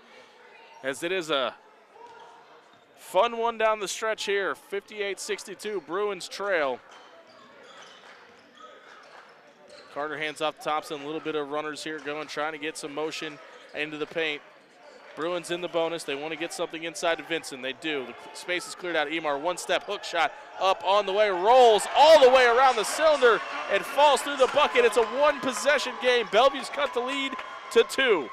as it is a fun one down the stretch here. 58-62, Bruins trail. Carter hands off to Thompson. A little bit of runners here going, trying to get some motion into the paint. Bruins in the bonus. They want to get something inside to Vincent. They do. The space is cleared out. Emar, one-step hook shot up on the way, rolls all the way around the cylinder and falls through the bucket. It's a one-possession game. Bellevue's cut the lead to 2.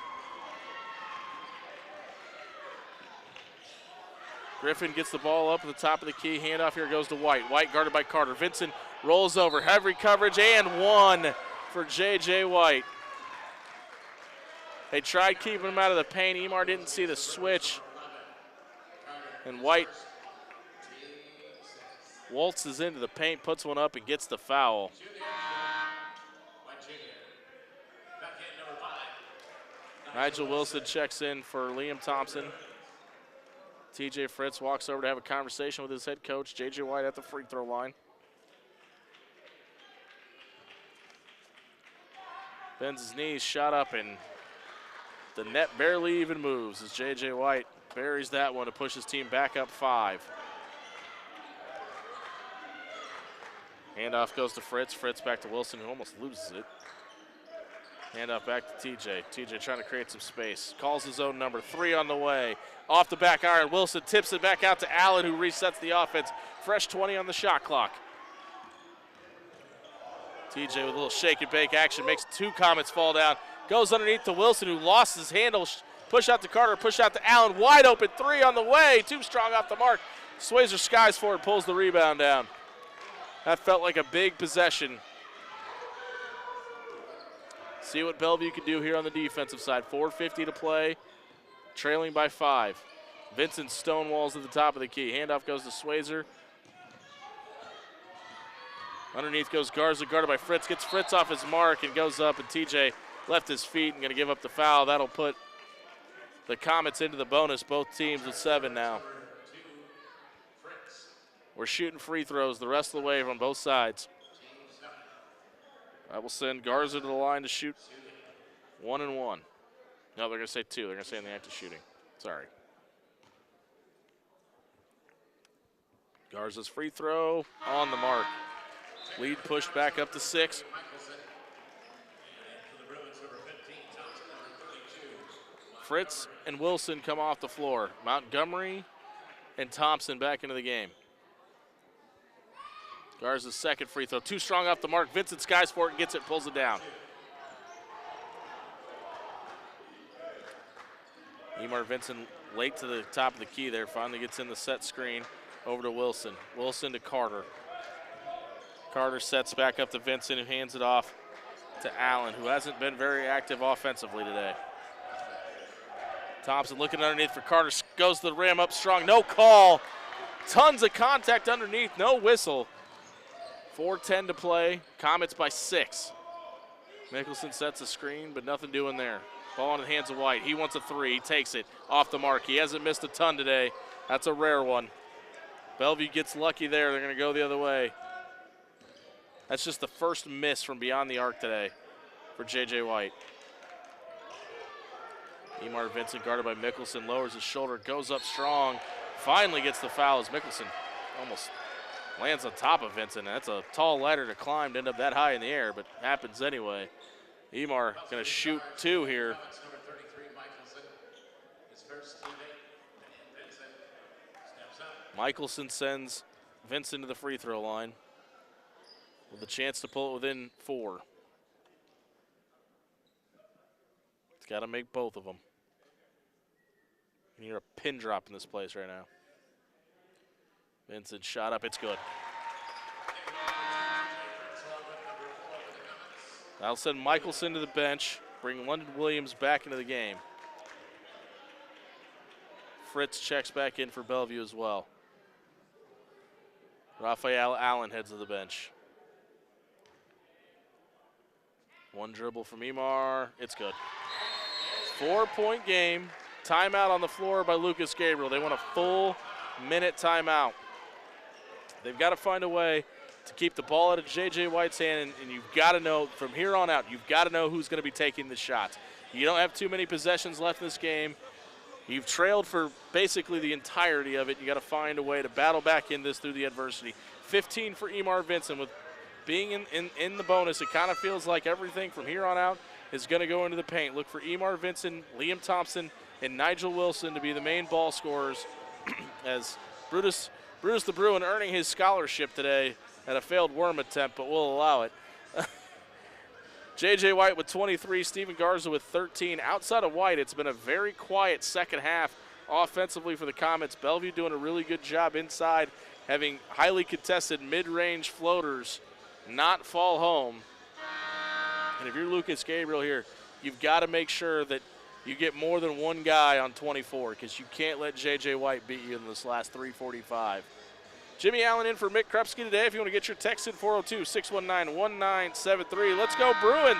Griffin gets the ball up at the top of the key. Handoff here goes to White. White guarded by Carter. Vincent rolls over. Heavy coverage and 1 for J.J. White. They tried keeping him out of the paint. Emar didn't see the switch. And White waltzes into the paint, puts one up, and gets the foul. Nigel Wilson checks in for Liam Thompson. TJ Fritz walks over to have a conversation with his head coach, J.J. White, at the free throw line. Bends his knees, shot up, and the net barely even moves as J.J. White buries that one to push his team back up 5. Handoff goes to Fritz. Fritz back to Wilson, who almost loses it. Handoff back to TJ. TJ trying to create some space. Calls his own number. 3 on the way. Off the back iron. Wilson tips it back out to Allen, who resets the offense. Fresh 20 on the shot clock. TJ with a little shake and bake action. Makes 2 Comets fall down. Goes underneath to Wilson, who lost his handle. Push out to Carter. Push out to Allen. Wide open 3 on the way. Too strong off the mark. Swayzer skies for it. Pulls the rebound down. That felt like a big possession. See what Bellevue can do here on the defensive side. 4:50 to play, trailing by 5. Vincent stonewalls at the top of the key. Handoff goes to Swayzer. Underneath goes Garza, guarded by Fritz. Gets Fritz off his mark and goes up, and TJ left his feet and going to give up the foul. That'll put the Comets into the bonus. Both teams with 7 now. We're shooting free throws the rest of the way from both sides. I will send Garza to the line to shoot 1 and 1. No, they're going to say 2. They're going to say in the act of shooting. Sorry. Garza's free throw on the mark. Lead pushed back up to 6. Fritz and Wilson come off the floor. Montgomery and Thompson back into the game. Garza's second free throw. Too strong off the mark. Vincent skies for it and gets it, pulls it down. Emar Vincent late to the top of the key there. Finally gets in the set screen over to Wilson. Wilson to Carter. Carter sets back up to Vincent, who hands it off to Allen, who hasn't been very active offensively today. Thompson looking underneath for Carter. Goes to the rim up strong. No call. Tons of contact underneath. No whistle. 4:10 to play. Comets by 6. Mickelson sets a screen, but nothing doing there. Ball in the hands of White. He wants a 3. He takes it off the mark. He hasn't missed a ton today. That's a rare one. Bellevue gets lucky there. They're going to go the other way. That's just the first miss from beyond the arc today for J.J. White. Emar Vincent guarded by Mickelson. Lowers his shoulder. Goes up strong. Finally gets the foul as Mickelson almost lands on top of Vincent. That's a tall ladder to climb to end up that high in the air, but happens anyway. Emar going to shoot 2 here. Michelson sends Vincent to the free throw line with a chance to pull it within 4. It's got to make both of them. You need a pin drop in this place right now. Vincent shot up, it's good. That'll send Michelson to the bench, bring London Williams back into the game. Fritz checks back in for Bellevue as well. Raphael Allen heads to the bench. 1 dribble from Emar, it's good. 4-point game, timeout on the floor by Lucas Gabriel. They want a full minute timeout. They've got to find a way to keep the ball out of J.J. White's hand, and you've got to know, from here on out, you've got to know who's going to be taking the shots. You don't have too many possessions left in this game. You've trailed for basically the entirety of it. You got to find a way to battle back in this through the adversity. 15 for Emar Vincent. With being in the bonus, it kind of feels like everything from here on out is going to go into the paint. Look for Emar Vincent, Liam Thompson, and Nigel Wilson to be the main ball scorers as Brutus the Bruin earning his scholarship today at a failed worm attempt, but we'll allow it. J.J. White with 23, Steven Garza with 13. Outside of White, it's been a very quiet second half offensively for the Comets. Bellevue doing a really good job inside, having highly contested mid-range floaters not fall home. And if you're Lucas Gabriel here, you've got to make sure that you get more than one guy on 24 because you can't let J.J. White beat you in this last 3:45. Jimmy Allen in for Mick Krupski today. If you want to get your text in, 402-619-1973. Let's go Bruins.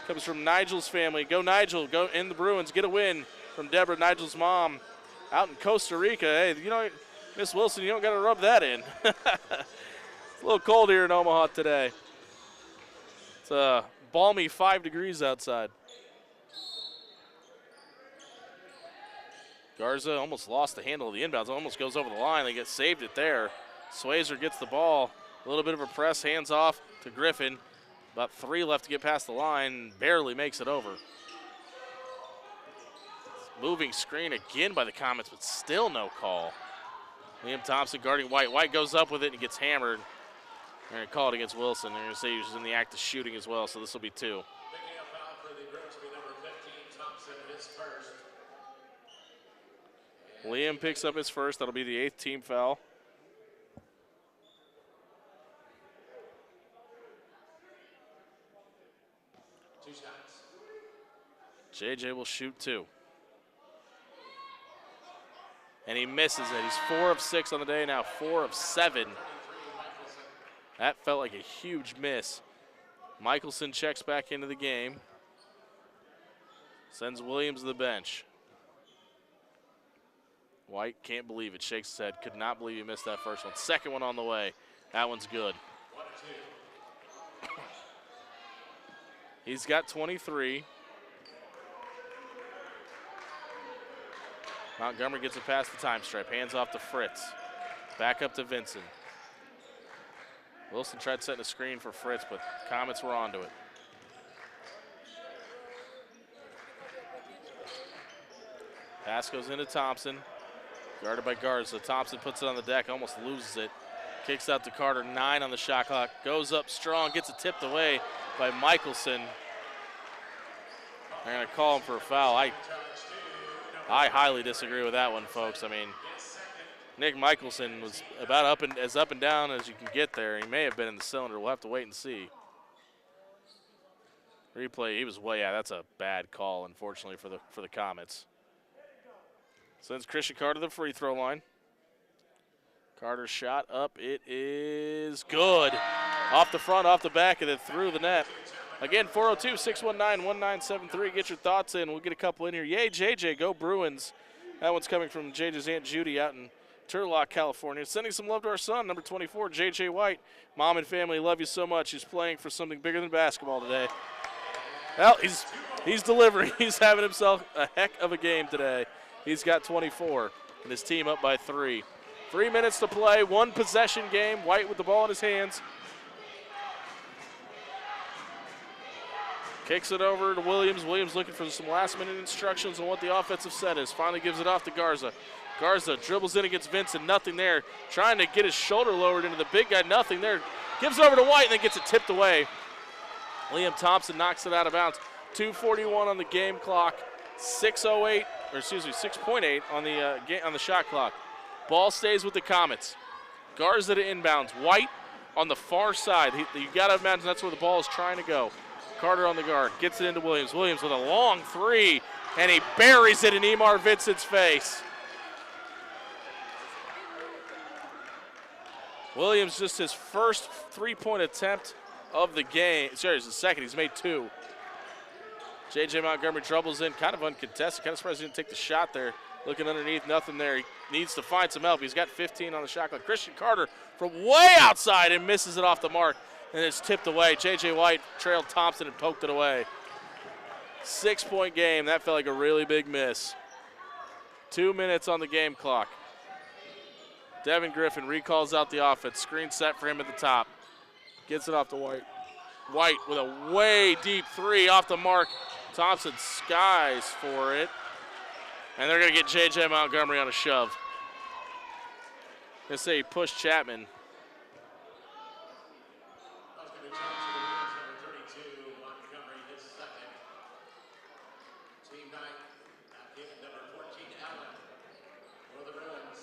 Comes from Nigel's family. Go Nigel, go in the Bruins. Get a win from Deborah, Nigel's mom, out in Costa Rica. Hey, you know, Miss Wilson, you don't got to rub that in. It's a little cold here in Omaha today. It's balmy 5 degrees outside. Garza almost lost the handle of the inbounds, almost goes over the line. They saved it there. Swazer gets the ball, a little bit of a press, hands off to Griffin. About 3 left to get past the line, barely makes it over. Moving screen again by the Comets, but still no call. Liam Thompson guarding White. White goes up with it and gets hammered. They're going to call it against Wilson. They're going to say he was in the act of shooting as well, so this will be 2. Picking up foul for the Bruins will be number 15, Thompson, his first. Liam picks up his first. That'll be the 8th team foul. Two shots. JJ will shoot 2. And he misses it. He's 4 of 6 on the day now, 4 of 7. That felt like a huge miss. Michelson checks back into the game. Sends Williams to the bench. White can't believe it, shakes his head. Could not believe he missed that first one. Second one on the way. That one's good. He's got 23. Montgomery gets it past the time stripe. Hands off to Fritz. Back up to Vincent. Wilson tried setting a screen for Fritz, but Comets were onto it. Pass goes into Thompson. Guarded by Garza. Thompson puts it on the deck, almost loses it. Kicks out to Carter, 9 on the shot clock. Goes up strong, gets it tipped away by Michelson. They're going to call him for a foul. I highly disagree with that one, folks. I mean, Nick Michelson was about as up and down as you can get there. He may have been in the cylinder. We'll have to wait and see. Replay, he was way out. That's a bad call, unfortunately, for the Comets. Sends Christian Carter to the free throw line. Carter's shot up. It is good. Off the front, off the back, and then through the net. Again, 402-619-1973. Get your thoughts in. We'll get a couple in here. Yay, JJ, go Bruins. That one's coming from JJ's Aunt Judy out in Turlock, California. Sending some love to our son, number 24, JJ White. Mom and family love you so much. He's playing for something bigger than basketball today. Well, he's delivering. He's having himself a heck of a game today. He's got 24, and his team up by 3. 3 minutes to play, 1 possession game. White with the ball in his hands. Kicks it over to Williams. Williams looking for some last-minute instructions on what the offensive set is. Finally gives it off to Garza. Garza dribbles in against Vincent. Nothing there. Trying to get his shoulder lowered into the big guy. Nothing there. Gives it over to White and then gets it tipped away. Liam Thompson knocks it out of bounds. 2:41 on the game clock. 6:08, or excuse me, 6.8 on the shot clock. Ball stays with the Comets. Garza to inbounds. White on the far side. You got to imagine that's where the ball is trying to go. Carter on the guard. Gets it into Williams. Williams with a long 3, and he buries it in Emar Vincent's face. Williams just his first 3-point attempt of the game. Sorry, it's the second. He's made 2. J.J. Montgomery troubles in, kind of uncontested. Kind of surprised he didn't take the shot there. Looking underneath, nothing there. He needs to find some help. He's got 15 on the shot clock. Christian Carter from way outside and misses it off the mark, and it's tipped away. J.J. White trailed Thompson and poked it away. 6-point game. That felt like a really big miss. 2 minutes on the game clock. Devin Griffin recalls out the offense. Screen set for him at the top. Gets it off to White. White with a way deep 3 off the mark. Thompson skies for it. And they're going to get J.J. Montgomery on a shove. They say he pushed Chapman. That's going to be number 32, Montgomery, his second. Team 9, number 14, Allen, for the Bruins.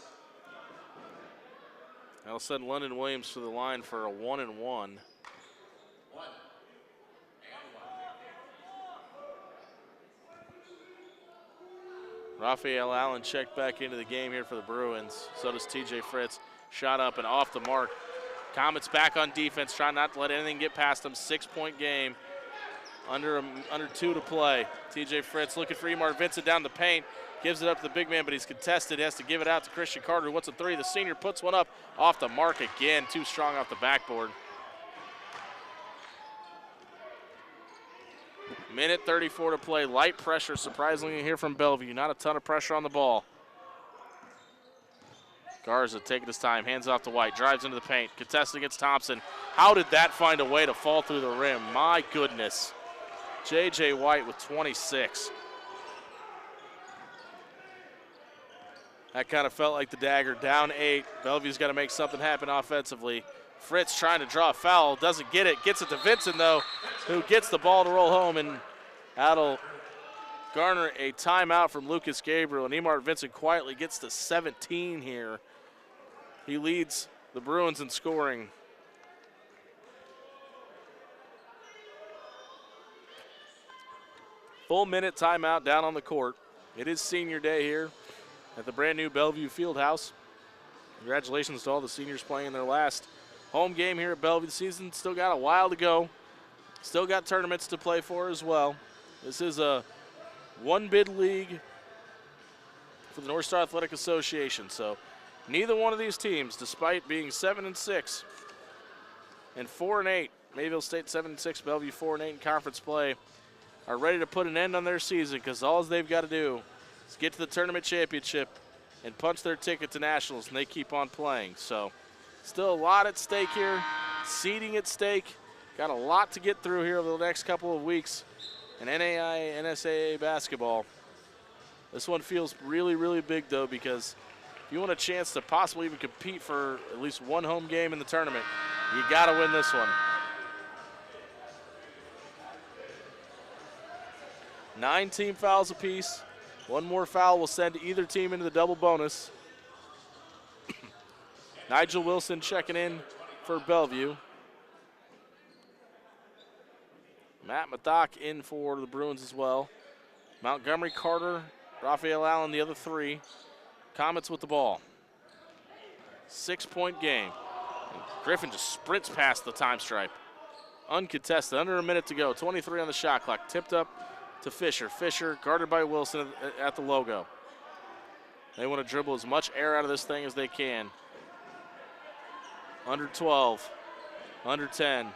They'll send London Williams to the line for a 1-and-1. 1 and 1. Raphael Allen checked back into the game here for the Bruins. So does TJ Fritz. Shot up and off the mark. Comets back on defense, trying not to let anything get past them. 6-point game. Under 2 to play. TJ Fritz looking for Emar Vincent down the paint. Gives it up to the big man, but he's contested. He has to give it out to Christian Carter, who wants a 3. The senior puts one up off the mark again. Too strong off the backboard. Minute 34 to play. Light pressure, surprisingly, here from Bellevue. Not a ton of pressure on the ball. Garza taking his time, hands off to White, drives into the paint, contested against Thompson. How did that find a way to fall through the rim? My goodness. J.J. White with 26. That kind of felt like the dagger. Down 8. Bellevue's got to make something happen offensively. Fritz trying to draw a foul, doesn't get it. Gets it to Vincent, though, who gets the ball to roll home, and that'll garner a timeout from Lucas Gabriel. And Emart Vincent quietly gets to 17 here. He leads the Bruins in scoring. Full minute timeout down on the court. It is senior day here at the brand new Bellevue Fieldhouse. Congratulations to all the seniors playing their last home game here at Bellevue. The season still got a while to go. Still got tournaments to play for as well. This is a one-bid league for the North Star Athletic Association. So neither one of these teams, despite being 7-6 and 4-8, Mayville State 7-6, Bellevue 4-8 in conference play, are ready to put an end on their season, because all they've got to do is get to the tournament championship and punch their ticket to nationals, and they keep on playing. So still a lot at stake here, seeding at stake. Got a lot to get through here over the next couple of weeks in NAI, NSAA basketball. This one feels really, really big, though, because if you want a chance to possibly even compete for at least one home game in the tournament, you got to win this one. 9 team fouls apiece. One more foul will send either team into the double bonus. Nigel Wilson checking in for Bellevue. Matt Mathak in for the Bruins as well. Montgomery, Carter, Raphael Allen, the other 3. Comets with the ball. 6-point game. And Griffin just sprints past the time stripe. Uncontested, under a minute to go. 23 on the shot clock. Tipped up to Fisher. Fisher guarded by Wilson at the logo. They want to dribble as much air out of this thing as they can. Under 12, under 10.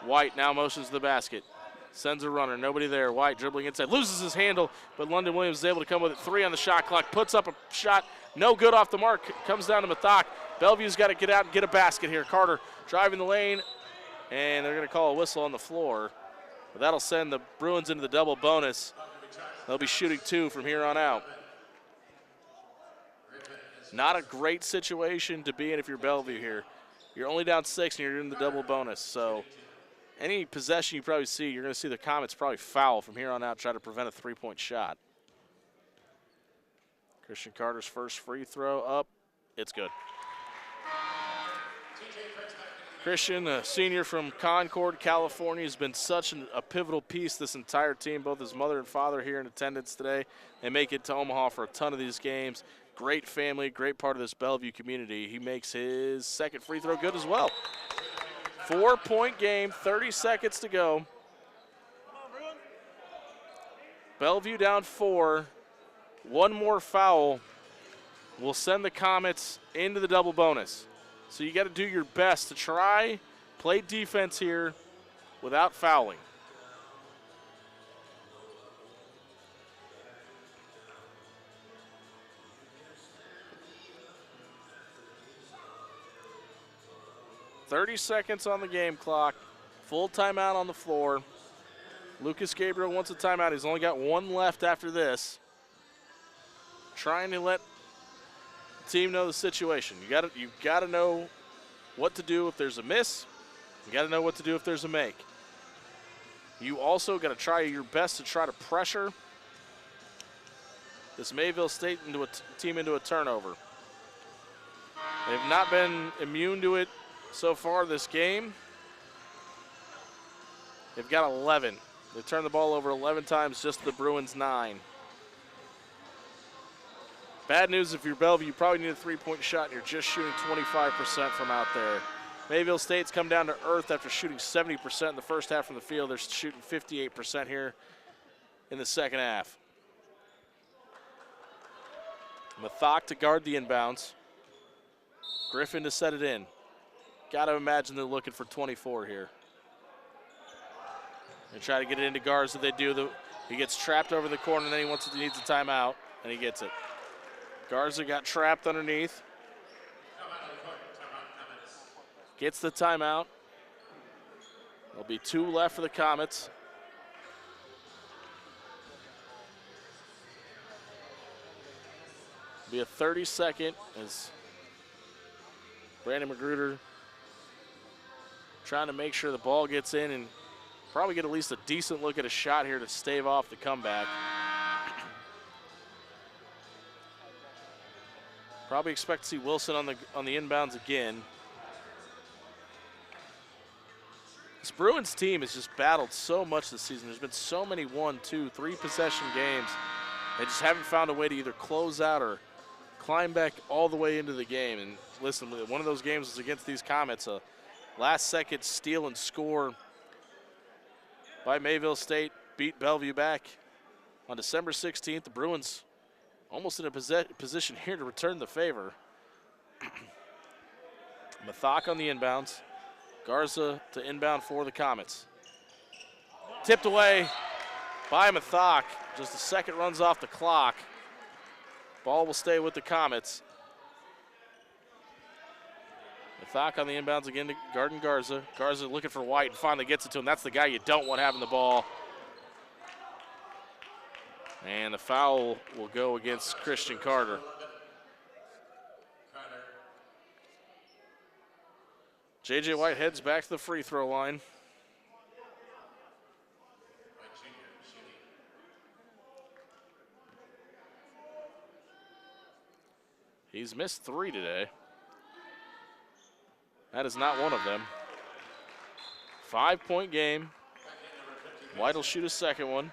White now motions to the basket. Sends a runner, nobody there. White dribbling inside, loses his handle, but London Williams is able to come with it. 3 on the shot clock, puts up a shot, no good off the mark. Comes down to Mathak. Bellevue's got to get out and get a basket here. Carter driving the lane, and they're going to call a whistle on the floor. But that'll send the Bruins into the double bonus. They'll be shooting 2 from here on out. Not a great situation to be in if you're Bellevue here. You're only down 6 and you're in the double bonus. So any possession you probably see, you're going to see the Comets probably foul from here on out, try to prevent a 3-point shot. Christian Carter's first free throw up. It's good. Christian, a senior from Concord, California, has been such a pivotal piece this entire team. Both his mother and father here in attendance today. They make it to Omaha for a ton of these games. Great family, great part of this Bellevue community. He makes his second free throw good as well. 4-point game, 30 seconds to go. Bellevue down 4. One more foul will send the Comets into the double bonus. So you got to do your best to try, play defense here without fouling. .30 seconds on the game clock. Full timeout on the floor. Lucas Gabriel wants a timeout. He's only got 1 left after this. Trying to let the team know the situation. You got to know what to do if there's a miss. You got to know what to do if there's a make. You also got to try your best to try to pressure this Mayville State team into a turnover. They've not been immune to it so far this game. They've got 11. They've turned the ball over 11 times, just the Bruins 9. Bad news if you're Bellevue, you probably need a 3-point shot and you're just shooting 25% from out there. Mayville State's come down to earth after shooting 70% in the first half from the field. They're shooting 58% here in the second half. Mathak to guard the inbounds. Griffin to set it in. Got to imagine they're looking for 24 here. They try to get it into Garza. They do. He gets trapped over the corner, and then he needs a timeout, and he gets it. Garza got trapped underneath. Gets the timeout. There'll be 2 left for the Comets. Be a 30-second as Brandon Magruder trying to make sure the ball gets in and probably get at least a decent look at a shot here to stave off the comeback. Probably expect to see Wilson on the inbounds again. This Bruins team has just battled so much this season. There's been so many 1, 2, 3 possession games. They just haven't found a way to either close out or climb back all the way into the game. And listen, one of those games was against these Comets, a last-second steal and score by Mayville State, beat Bellevue back on December 16th. The Bruins almost in a position here to return the favor. Mathak on the inbounds. Garza to inbound for the Comets. Tipped away by Mathak. Just a second runs off the clock. Ball will stay with the Comets. Mathak on the inbounds again to Garden Garza. Garza looking for White and finally gets it to him. That's the guy you don't want having the ball. And the foul will go against Christian Carter. J.J. White heads back to the free throw line. He's missed 3 today. That is not one of them. 5-point game. White will shoot a second one.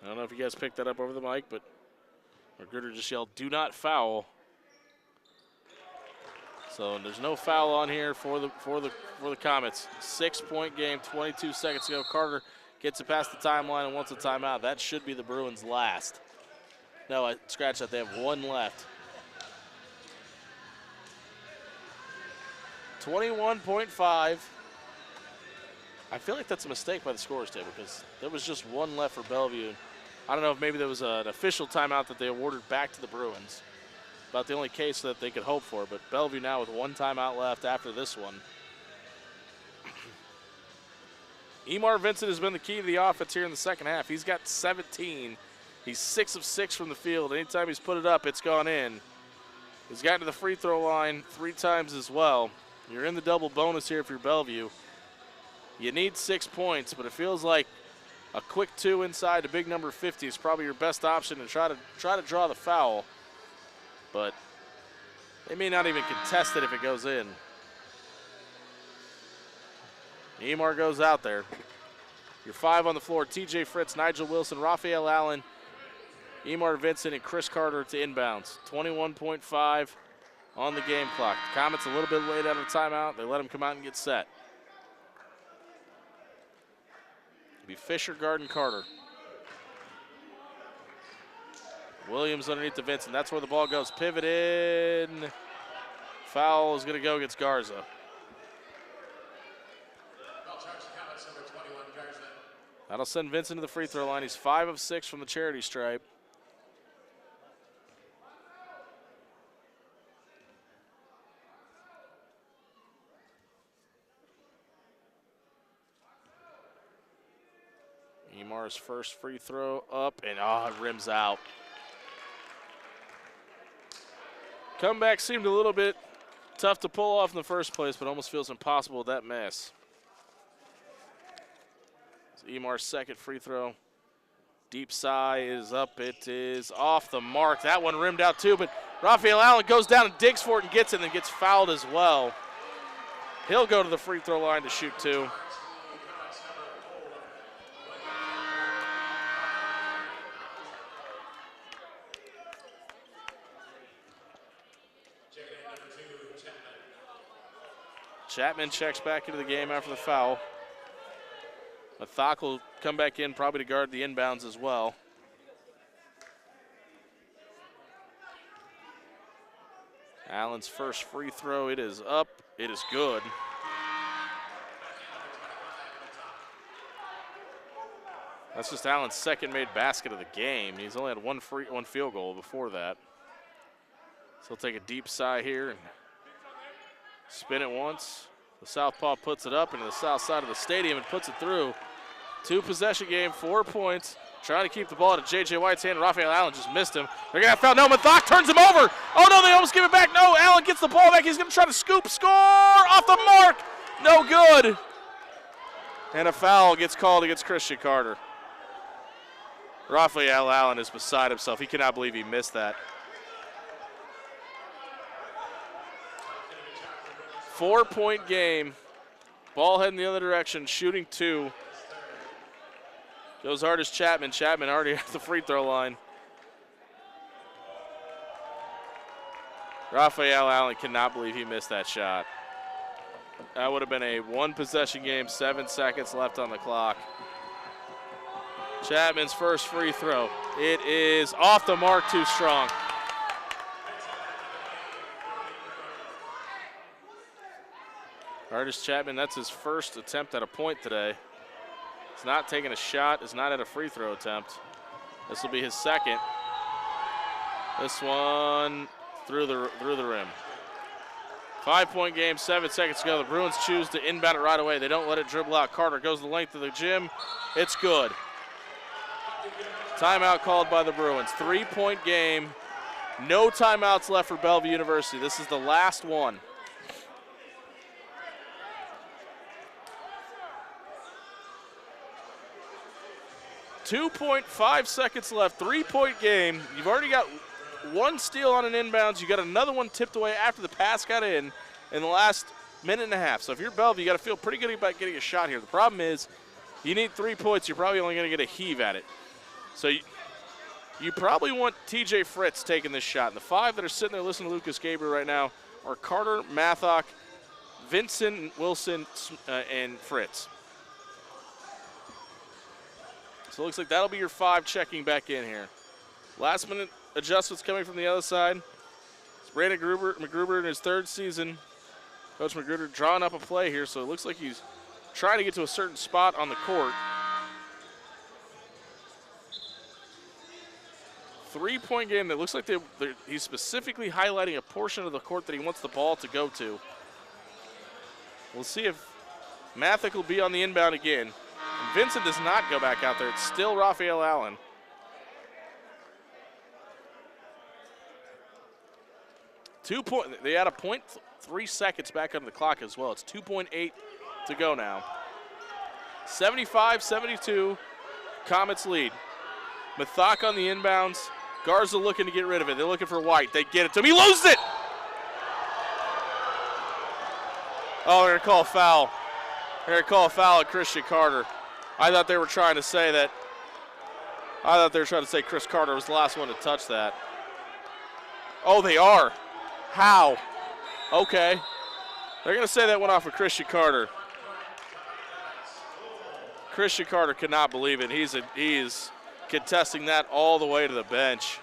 I don't know if you guys picked that up over the mic, but Magruder just yelled, "Do not foul." So there's no foul on here for the Comets. 6-point game, 22 seconds to go. Carter gets it past the timeline and wants a timeout. That should be the Bruins' last. No, I scratched that. They have 1 left. 21.5. I feel like that's a mistake by the scorers table because there was just 1 left for Bellevue. I don't know if maybe there was an official timeout that they awarded back to the Bruins. About the only case that they could hope for, but Bellevue now with 1 timeout left after this one. Emar Vincent has been the key to the offense here in the second half. He's got 17. He's 6 of 6 from the field. Anytime he's put it up, it's gone in. He's gotten to the free throw line 3 times as well. You're in the double bonus here for Bellevue. You need 6 points, but it feels like a quick 2 inside to big number 50 is probably your best option to try to draw the foul. But they may not even contest it if it goes in. Emar goes out there. Your 5 on the floor: TJ Fritz, Nigel Wilson, Raphael Allen, Emar Vincent, and Chris Carter to inbounds. 21.5 on the game clock. The Comets a little bit late out of timeout. They let him come out and get set. It'll be Fisher, Garden, Carter. Williams underneath to Vincent. That's where the ball goes. Pivot in. Foul is going to go against Garza. That'll send Vincent to the free throw line. He's 5 of 6 from the charity stripe. Emar's first free throw up, and it rims out. Comeback seemed a little bit tough to pull off in the first place, but almost feels impossible with that mess. Emar's second free throw. Deep sigh is up. It is off the mark. That one rimmed out too, but Raphael Allen goes down and digs for it and gets it, and then gets fouled as well. He'll go to the free throw line to shoot 2. Chapman checks back into the game after the foul. Mathak will come back in probably to guard the inbounds as well. Allen's first free throw, it is up It is good. That's just Allen's second made basket of the game. He's only had one field goal before that. So he'll take a deep sigh here and spin it once. The southpaw puts it up into the south side of the stadium and puts it through. 2-possession game, 4 points. Trying to keep the ball to J.J. White's hand. Raphael Allen just missed him. They're going to have foul. No, Mathok turns him over. Oh, no, they almost give it back. No, Allen gets the ball back. He's going to try to scoop. Score off the mark. No good. And a foul gets called against Christian Carter. Raphael Allen is beside himself. He cannot believe he missed that. 4-point game. Ball heading the other direction. Shooting 2. Goes hard as Chapman. Chapman already at the free throw line. Raphael Allen cannot believe he missed that shot. That would have been a 1-possession game, 7 seconds left on the clock. Chapman's first free throw. It is off the mark, too strong. Artis Chapman, that's his first attempt at a point today. He's not taking a shot, is not at a free throw attempt. This will be his second. This one through the rim. 5-point game, 7 seconds to go. The Bruins choose to inbound it right away. They don't let it dribble out. Carter goes the length of the gym. It's good. Timeout called by the Bruins. 3-point game. No timeouts left for Bellevue University. This is the last one. .5 seconds left, 3-point game. You've already got one steal on an inbounds. You got another one tipped away after the pass got in the last minute and a half. So if you're Bellevue, you got to feel pretty good about getting a shot here. The problem is you need 3 points. You're probably only going to get a heave at it. So you probably want TJ Fritz taking this shot. And the 5 that are sitting there listening to Lucas Gabriel right now are Carter, Mathock, Vincent, Wilson, and Fritz. So it looks like that'll be your 5 checking back in here. Last minute adjustments coming from the other side. It's Brandon McGruber in his 3rd season. Coach McGruber drawing up a play here, so it looks like he's trying to get to a certain spot on the court. 3-point game that looks like he's specifically highlighting a portion of the court that he wants the ball to go to. We'll see if Mathick will be on the inbound again. And Vincent does not go back out there. It's still Raphael Allen. They add a 0.3 seconds back on the clock as well. It's 2.8 to go now. 75-72, Comets lead. Mathock on the inbounds. Garza looking to get rid of it. They're looking for White. They get it to him. He loses it! Oh, they're going to call a foul. They're going to call a foul at Christian Carter. I thought they were trying to say that. I thought they were trying to say Chris Carter was the last one to touch that. Oh, they are. How? Okay. They're going to say that went off of Christian Carter. Christian Carter could not believe it. He's contesting that all the way to the bench.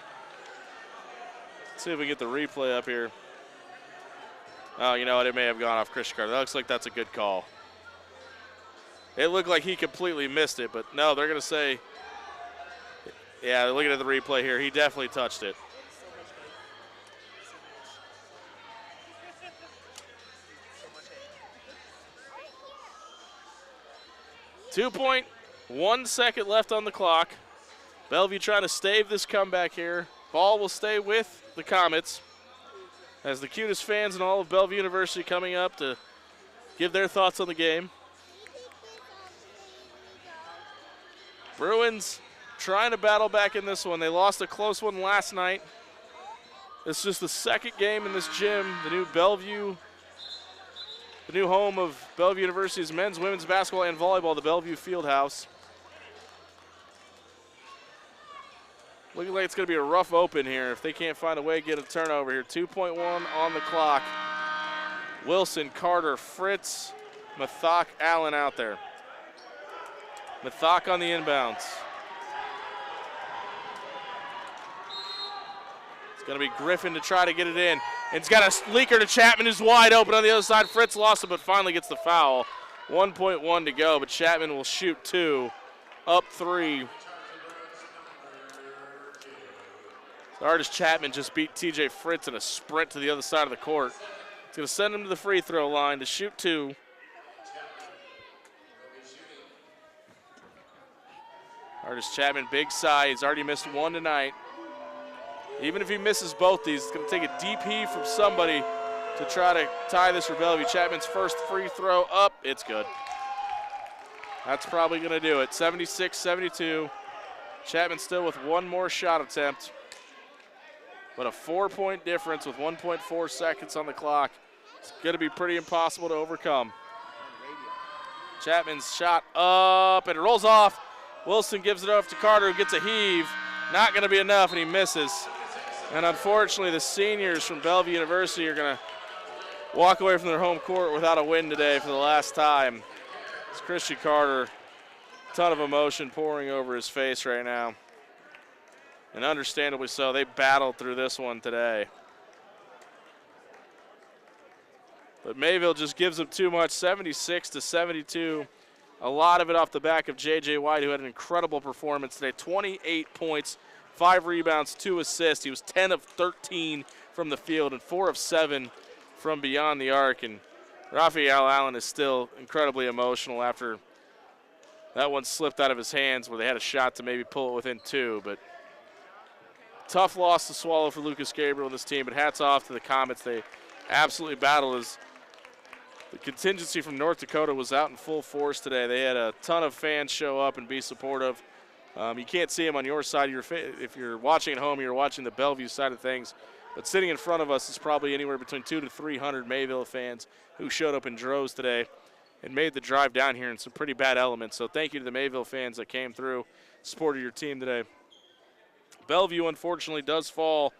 Let's see if we get the replay up here. Oh, you know what? It may have gone off Christian Carter. That looks like that's a good call. It looked like he completely missed it, but no, they're going to say, yeah, looking at the replay here, he definitely touched it. .1 second left on the clock. Bellevue trying to stave this comeback here. Ball will stay with the Comets as the cutest fans in all of Bellevue University coming up to give their thoughts on the game. Bruins trying to battle back in this one. They lost a close one last night. It's just the second game in this gym, the new Bellevue, the new home of Bellevue University's men's, women's basketball, and volleyball, the Bellevue Fieldhouse. Looking like it's going to be a rough open here if they can't find a way to get a turnover here. 2.1 on the clock. Wilson, Carter, Fritz, Mathock, Allen out there. Mathock on the inbounds. It's going to be Griffin to try to get it in. And it's got a leaker to Chapman, who's wide open on the other side. Fritz lost it, but finally gets the foul. 1.1 to go, but Chapman will shoot 2, up 3. So Artis Chapman just beat TJ Fritz in a sprint to the other side of the court. It's going to send him to the free throw line to shoot 2. Artis Chapman, big size. He's already missed 1 tonight. Even if he misses both these, it's going to take a deep heave from somebody to try to tie this for Bellevue. Chapman's first free throw up. It's good. That's probably going to do it. 76-72. Chapman still with 1 more shot attempt. But a 4-point difference with 1.4 seconds on the clock. It's going to be pretty impossible to overcome. Chapman's shot up, and it rolls off. Wilson gives it off to Carter, who gets a heave. Not going to be enough, and he misses. And unfortunately, the seniors from Bellevue University are going to walk away from their home court without a win today for the last time. It's Christian Carter, a ton of emotion pouring over his face right now. And understandably so, they battled through this one today. But Mayville just gives them too much, 76-72. A lot of it off the back of J.J. White, who had an incredible performance today. 28 points, 5 rebounds, 2 assists. He was 10 of 13 from the field and 4 of 7 from beyond the arc. And Raphael Allen is still incredibly emotional after that one slipped out of his hands where they had a shot to maybe pull it within 2. But tough loss to swallow for Lucas Gabriel and this team, but hats off to the Comets. They absolutely battled as the contingency from North Dakota was out in full force today. They had a ton of fans show up and be supportive. You can't see them on your side. If you're watching at home, you're watching the Bellevue side of things. But sitting in front of us is probably anywhere between 200 to 300 Mayville fans who showed up in droves today and made the drive down here in some pretty bad elements. So thank you to the Mayville fans that came through, supported your team today. Bellevue, unfortunately, does fall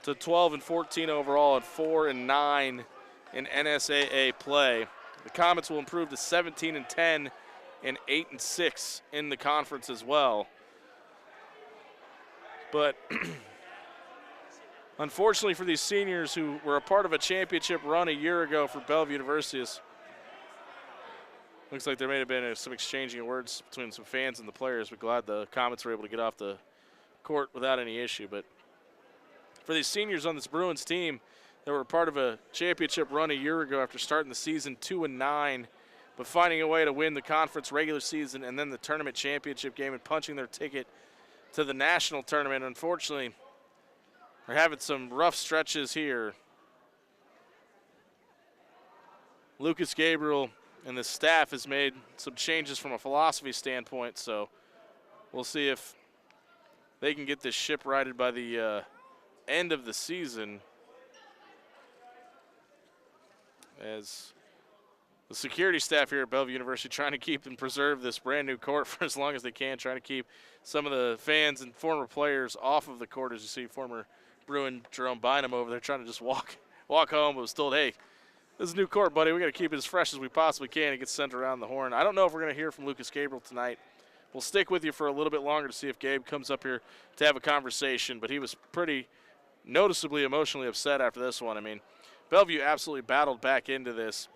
to 12-14 overall and 4-9 in NSAA play. The Comets will improve to 17-10 and 8-6 in the conference as well. But unfortunately for these seniors who were a part of a championship run a year ago for Bellevue University, looks like there may have been some exchanging of words between some fans and the players, but glad the Comets were able to get off the court without any issue. But for these seniors on this Bruins team that were part of a championship run a year ago after starting the season 2-9, but finding a way to win the conference regular season and then the tournament championship game and punching their ticket to the national tournament, unfortunately, they're having some rough stretches here. Lucas Gabriel and the staff has made some changes from a philosophy standpoint, so we'll see if they can get this ship righted by the end of the season, as the security staff here at Bellevue University trying to keep and preserve this brand new court for as long as they can, trying to keep some of the fans and former players off of the court. As you see former Bruin Jerome Bynum over there trying to just walk home, but was told, hey, this is a new court, buddy. We got to keep it as fresh as we possibly can. It gets sent around the horn. I don't know if we're going to hear from Lucas Gabriel tonight. We'll stick with you for a little bit longer to see if Gabe comes up here to have a conversation, but he was pretty noticeably emotionally upset after this one. I mean, Bellevue absolutely battled back into this,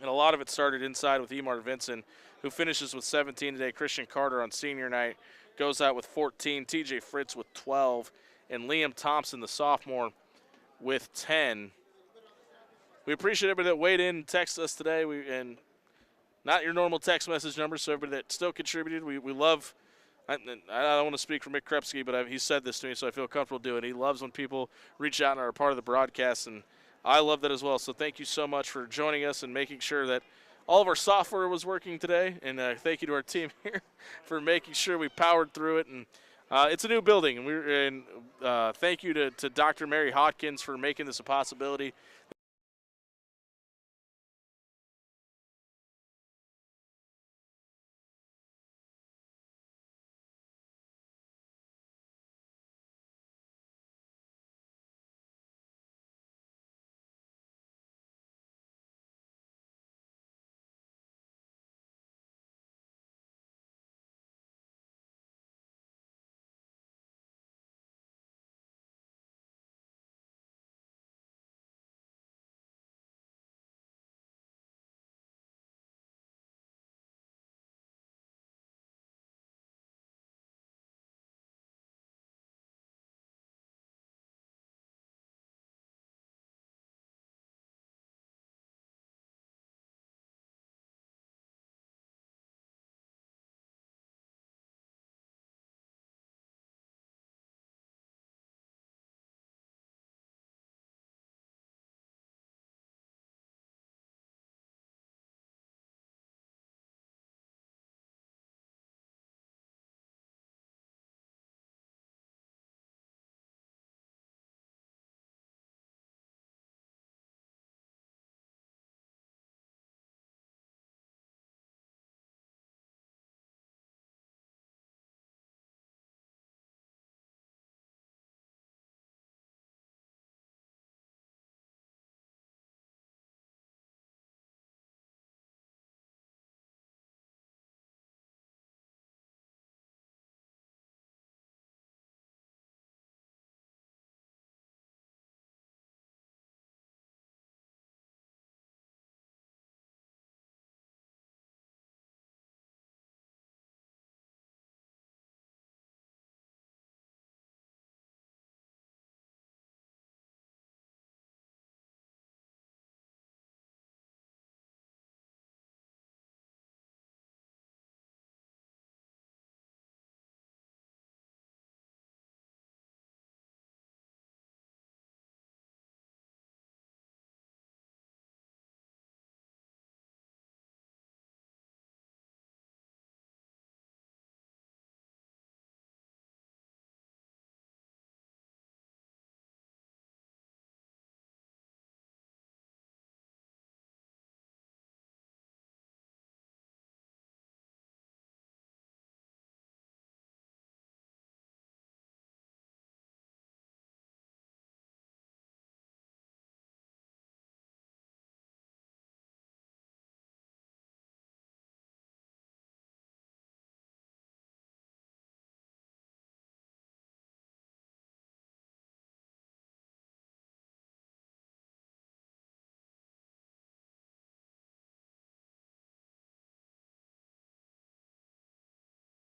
and a lot of it started inside with Emar Vincent, who finishes with 17 today. Christian Carter on senior night goes out with 14, TJ Fritz with 12, and Liam Thompson, the sophomore, with 10. We appreciate everybody that weighed in and texted us today. And not your normal text message number, so everybody that still contributed, we love. I don't want to speak for Mick Krepsky, but he said this to me, so I feel comfortable doing it. He loves when people reach out and are a part of the broadcast, and I love that as well. So thank you so much for joining us and making sure that all of our software was working today. And thank you to our team here for making sure we powered through it. And it's a new building, and thank you to Dr. Mary Hodkins for making this a possibility.